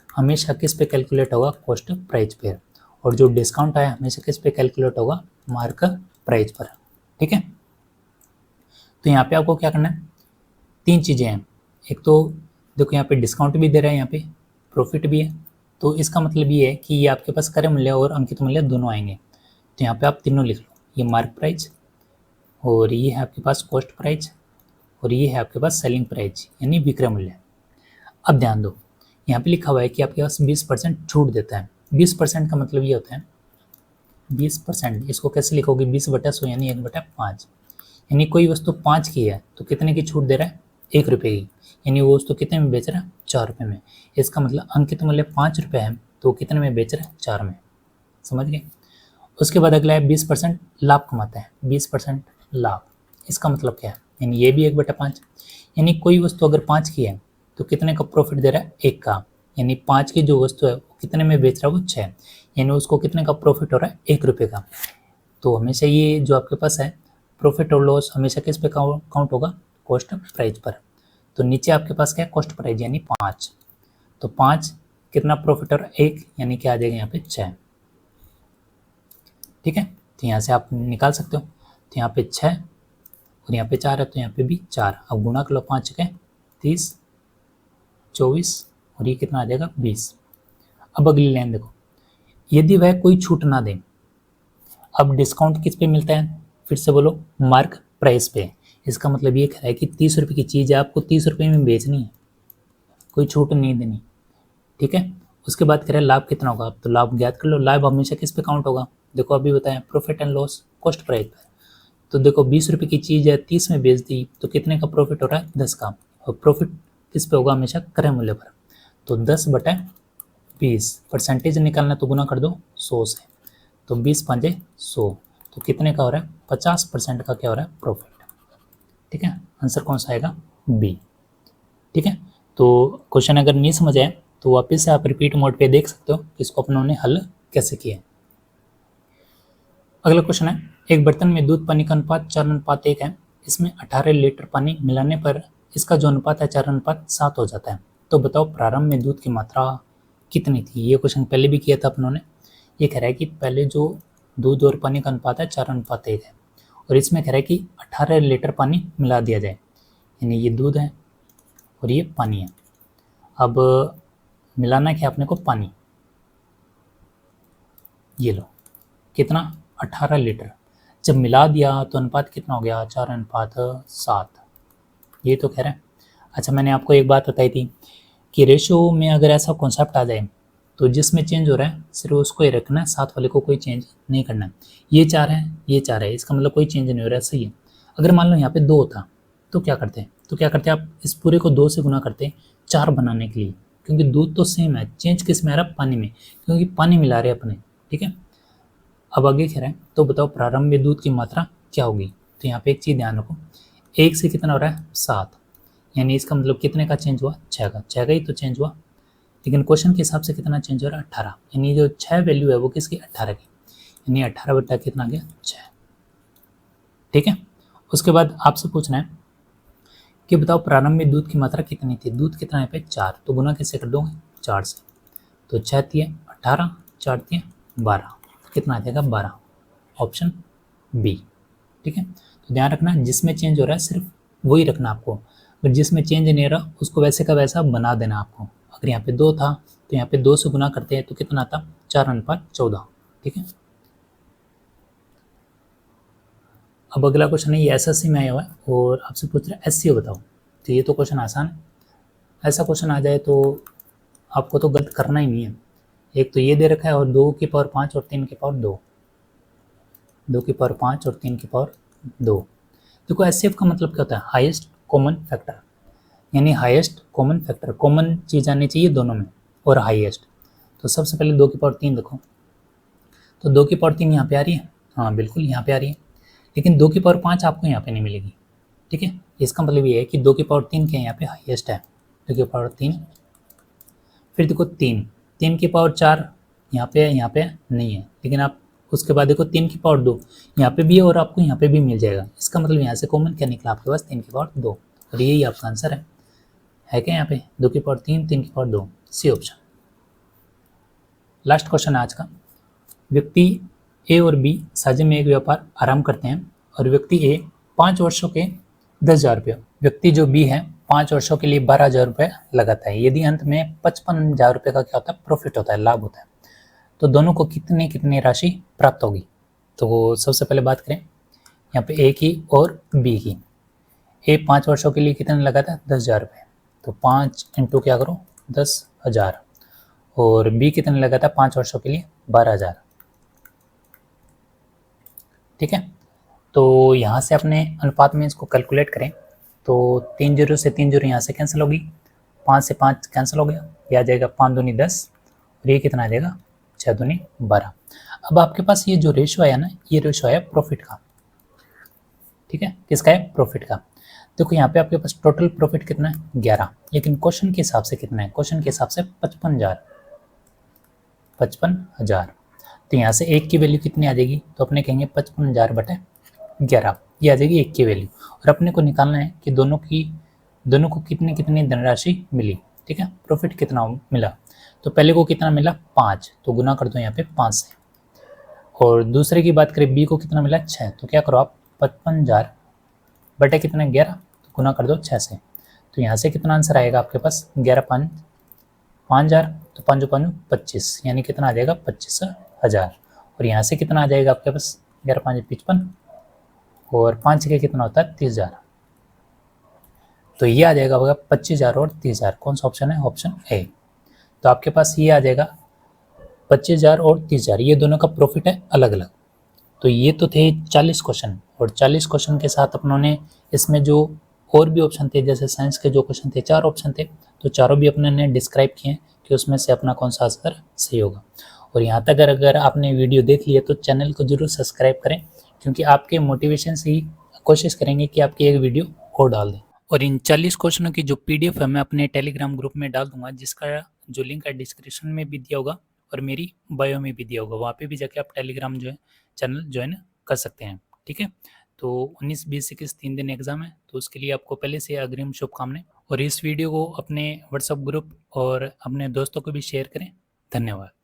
हमेशा किस पे कैलकुलेट होगा, कॉस्ट प्राइस पे, और जो डिस्काउंट है हमेशा किस पे कैलकुलेट होगा, मार्क प्राइस पर। ठीक है, तो यहाँ पे आपको क्या करना है, 3 चीज़ें हैं। एक तो देखो यहाँ पे डिस्काउंट भी दे रहा है, यहाँ पे प्रॉफिट भी है, तो इसका मतलब ये है कि ये आपके पास क्रय मूल्य और अंकित मूल्य दोनों आएंगे। तो यहाँ पे आप तीनों लिख लो, ये मार्क प्राइस, और ये है आपके पास कॉस्ट प्राइस, और ये है आपके पास सेलिंग प्राइस यानी विक्रय मूल्य। अब ध्यान दो, यहाँ पे लिखा हुआ है कि आपके पास 20% छूट देता है। 20% का मतलब ये होता है 20%, इसको कैसे लिखोगे, 20/100 यानी 1/5, यानी कोई वस्तु 5 की है तो कितने की छूट दे रहा है, 1 रुपये की, यानी वो वस्तु कितने में बेच रहा है, 4 रुपये में। इसका मतलब अंकित मूल्य 5 रुपये है तो कितने में बेच रहा है, 4 में। समझ गए। उसके बाद अगला है 20% लाभ कमाता है, 20% लाभ, इसका मतलब क्या है, यानी ये भी 1/5, यानी कोई वस्तु अगर 5 की है तो कितने का प्रॉफिट दे रहा है, 1 का, यानी 5 की जो वस्तु है वो कितने में बेच रहा है, वो 6, यानी उसको कितने का प्रॉफिट हो रहा है, 1 रुपये का। तो हमेशा ये जो आपके पास है प्रॉफिट और लॉस हमेशा किस पे काउंट होगा, कॉस्ट प्राइस पर। तो नीचे आपके पास क्या है, कॉस्ट प्राइस यानी 5, तो 5 कितना प्रॉफिट और 1 यानी क्या आ जाएगा यहाँ पे 6। ठीक है, तो यहाँ से आप निकाल सकते हो, तो यहाँ पे 6 और यहाँ पे 4 है तो यहाँ पे भी 4। अब गुणा कर लो, 5 के 30, 24 और ये कितना आ जाएगा 20। अब अगली लाइन देखो, यदि वह कोई छूट ना दे। अब डिस्काउंट किस पे मिलता है, फिर से बोलो, मार्क प्राइस पे। इसका मतलब ये कह रहा है कि 30 रुपये की चीज़ है, आपको 30 रुपये में बेचनी है, कोई छूट नहीं देनी। ठीक है, उसके बाद कह रहा है लाभ कितना होगा, तो लाभ ज्ञात कर लो। लाभ हमेशा किस पे काउंट होगा, देखो अभी बताया profit and loss, cost price पर। तो देखो 20 रुपये की चीज़ है 30 में बेच दी तो कितने का प्रॉफिट हो रहा है, 10 का, और प्रॉफिट किस पे होगा, हमेशा क्रय मूल्य पर। तो 10/20 परसेंटेज निकालना तो गुना कर दो 100 से, तो 20 5 100, तो कितने का हो रहा है, 50% का क्या हो रहा है, प्रॉफिट। ठीक है, आंसर कौन सा आएगा, बी। ठीक है, तो क्वेश्चन अगर नहीं समझ आए तो वापस से आप रिपीट मोड पे देख सकते हो कि इसको अपनों ने हल कैसे किया। अगला क्वेश्चन है, एक बर्तन में दूध पानी का अनुपात 4:1 है, इसमें 18 लीटर पानी मिलाने पर इसका जो अनुपात है 4:7 हो जाता है। तो बताओ प्रारंभ में दूध की मात्रा कितनी थी। ये क्वेश्चन पहले भी किया था अपनों ने। ये कह रहा है कि पहले जो दूध और पानी का अनुपात है 4:1 है, और इसमें कह रहा है कि 18 लीटर पानी मिला दिया जाए, यानी ये दूध है और ये पानी है। अब मिलाना क्या अपने को, पानी, ये लो कितना, 18 लीटर। जब मिला दिया तो अनुपात कितना हो गया, 4:7, ये तो कह रहा है। अच्छा, मैंने आपको एक बात बताई थी कि रेशो में अगर ऐसा कॉन्सेप्ट आ जाए तो जिसमें चेंज हो रहा है सिर्फ उसको ही रखना है, साथ वाले को कोई चेंज नहीं करना है। ये 4 है, ये 4 है, इसका मतलब कोई चेंज नहीं हो रहा है, सही है। अगर मान लो यहाँ पे 2 होता तो क्या करते आप इस पूरे को 2 से गुना करते 4 बनाने के लिए, क्योंकि दूध तो सेम है, चेंज किस में आ रहा है, पानी में, क्योंकि पानी मिला रहे अपने। ठीक है, अब आगे कह रहे हैं, तो बताओ प्रारंभ में दूध की मात्रा क्या होगी। तो यहाँ पे एक चीज़ ध्यान रखो, 1 से कितना हो रहा है, 7, यानी इसका मतलब कितने का चेंज हुआ, 6 का ही तो चेंज हुआ। लेकिन क्वेश्चन के हिसाब से कितना चेंज हो रहा है, 18, यानी जो 6 वैल्यू है वो किसकी, 18 की, यानी 18 बटा कितना आ गया, 6। ठीक है, उसके बाद आपसे पूछना है कि बताओ प्रारंभ में दूध की मात्रा कितनी थी। दूध कितना है पे, 4, तो गुना कैसे कर दोगे, 4 से, तो 6 × 18, 4 × 12, कितना आ जाएगा, 12, ऑप्शन बी। ठीक है, तो ध्यान रखना जिसमें चेंज हो रहा है सिर्फ वही रखना आपको, अगर जिसमें चेंज नहीं हो रहा उसको वैसे का वैसा बना देना आपको। अगर यहाँ पे 2 था तो यहाँ पे 2 से गुना करते हैं तो कितना आता, 4:14। ठीक है, अब अगला क्वेश्चन है, ये एसएससी में आया हुआ है और आपसे पूछ रहा है एससीओ बताओ। तो ये तो क्वेश्चन आसान है, ऐसा क्वेश्चन आ जाए तो आपको तो गलत करना ही नहीं है। एक तो ये दे रखा है और 2 की पावर 5 और 3 की पावर 2, 2 की पावर 5 और 3 की पावर 2। देखो एचसीएफ का मतलब क्या होता है, हाईएस्ट कॉमन फैक्टर, यानी हाईएस्ट कॉमन फैक्टर, कॉमन चीज़ आनी चाहिए दोनों में और हाईएस्ट। तो सबसे पहले 2 की पावर 3 देखो, तो 2 की पावर 3 यहाँ पे आ रही है, हाँ बिल्कुल यहाँ पे आ रही है, लेकिन 2 की पावर 5 आपको यहाँ पे नहीं मिलेगी, ठीक है। इसका मतलब ये है कि 2 की पावर 3 क्या यहाँ पे हाईएस्ट है, 2 की पावर 3। फिर देखो 3 की पावर 4 यहाँ पे नहीं है, लेकिन आप उसके बाद देखो 3 की पावर 2 यहाँ पे भी है और आपको यहाँ पे भी मिल जाएगा। इसका मतलब यहाँ से कॉमन क्या निकला आपके पास, 3 की पावर 2, और यही आपका आंसर है क्या यहाँ पे 2 की पावर 3, 3 की power 2, C option. Last question है आज का, व्यक्ति ए और बी साझे में एक व्यापार आरंभ करते हैं और व्यक्ति ए 5 वर्षों के 10,000 रुपये, व्यक्ति जो बी है 5 वर्षों के लिए 12,000 रुपये लगाता है। यदि अंत में 55,000 रुपये का क्या होता है, प्रॉफिट होता है, लाभ होता है, तो दोनों को कितनी राशि प्राप्त होगी। तो सबसे पहले बात करें यहाँ पे ए की और बी की। ए 5 वर्षों के लिए कितने लगाता है, 10,000 रुपये, तो 5 इंटू क्या करो 10,000, और बी कितने लगाता है 5 वर्षों के लिए 12,000, ठीक है। तो यहाँ से अपने अनुपात में इसको कैलकुलेट करें तो 3 जीरो से 3 जीरो यहाँ से कैंसिल होगी, 5 से 5 कैंसिल हो गया, ये आ जाएगा 5 दूनी 10 और ये कितना आ जाएगा 6 दूनी 12। अब आपके पास ये जो रेशो आया ना, ये रेशो आया प्रॉफिट का, ठीक है, किसका है, प्रॉफिट का। देखो यहाँ पे आपके पास टोटल प्रॉफिट कितना है 11, लेकिन क्वेश्चन के हिसाब से कितना है, क्वेश्चन के हिसाब से 55,000। तो यहाँ से 1 की वैल्यू कितनी आ जाएगी, तो अपने कहेंगे 55,000 बटे 11, ये आ जाएगी 1 की वैल्यू। और अपने को निकालना है कि दोनों को कितनी धनराशि मिली, ठीक है, प्रॉफिट कितना मिला। तो पहले को कितना मिला 5, तो गुना कर दो यहाँ पे 5 से, और दूसरे की बात करें बी को कितना मिला 6, तो क्या करो आप 55,000 बटे कितना 11, तो गुना कर दो 6 से। तो यहाँ से कितना आंसर आएगा आपके पास 11 5 5,000, तो 5 5 25, यानी कितना आ जाएगा 25,000। और यहाँ से कितना आ जाएगा आपके पास 11 5 55, और 5 के कितना होता है 30,000, तो ये आ जाएगा आपका 25,000 और 30,000। कौन सा ऑप्शन है, ऑप्शन ए। तो आपके पास ये आ जाएगा 25,000 और 30,000, ये दोनों का प्रॉफिट है अलग अलग। तो ये तो थे 40 क्वेश्चन, और 40 क्वेश्चन के साथ अपनों ने इसमें जो और भी ऑप्शन थे, जैसे साइंस के जो क्वेश्चन थे 4 ऑप्शन थे, तो चारों भी अपने ने डिस्क्राइब किए कि उसमें से अपना कौन सा आंसर सही होगा। और यहाँ तक अगर आपने वीडियो देख लिया तो चैनल को जरूर सब्सक्राइब करें, क्योंकि आपके मोटिवेशन से ही कोशिश करेंगे कि आपकी एक वीडियो और डाल दें। और इन 40 क्वेश्चनों की जो PDF है मैं अपने टेलीग्राम ग्रुप में डाल दूंगा, जिसका जो लिंक है डिस्क्रिप्शन में भी दिया होगा और मेरी बायो में भी दिया होगा, वहाँ पे भी जाके आप टेलीग्राम जो है चैनल ज्वाइन कर सकते हैं, ठीक है। तो 19 20 21 3 दिन एग्जाम है, तो उसके लिए आपको पहले से अग्रिम शुभकामनाएं, और इस वीडियो को अपने व्हाट्सएप ग्रुप और अपने दोस्तों को भी शेयर करें। धन्यवाद।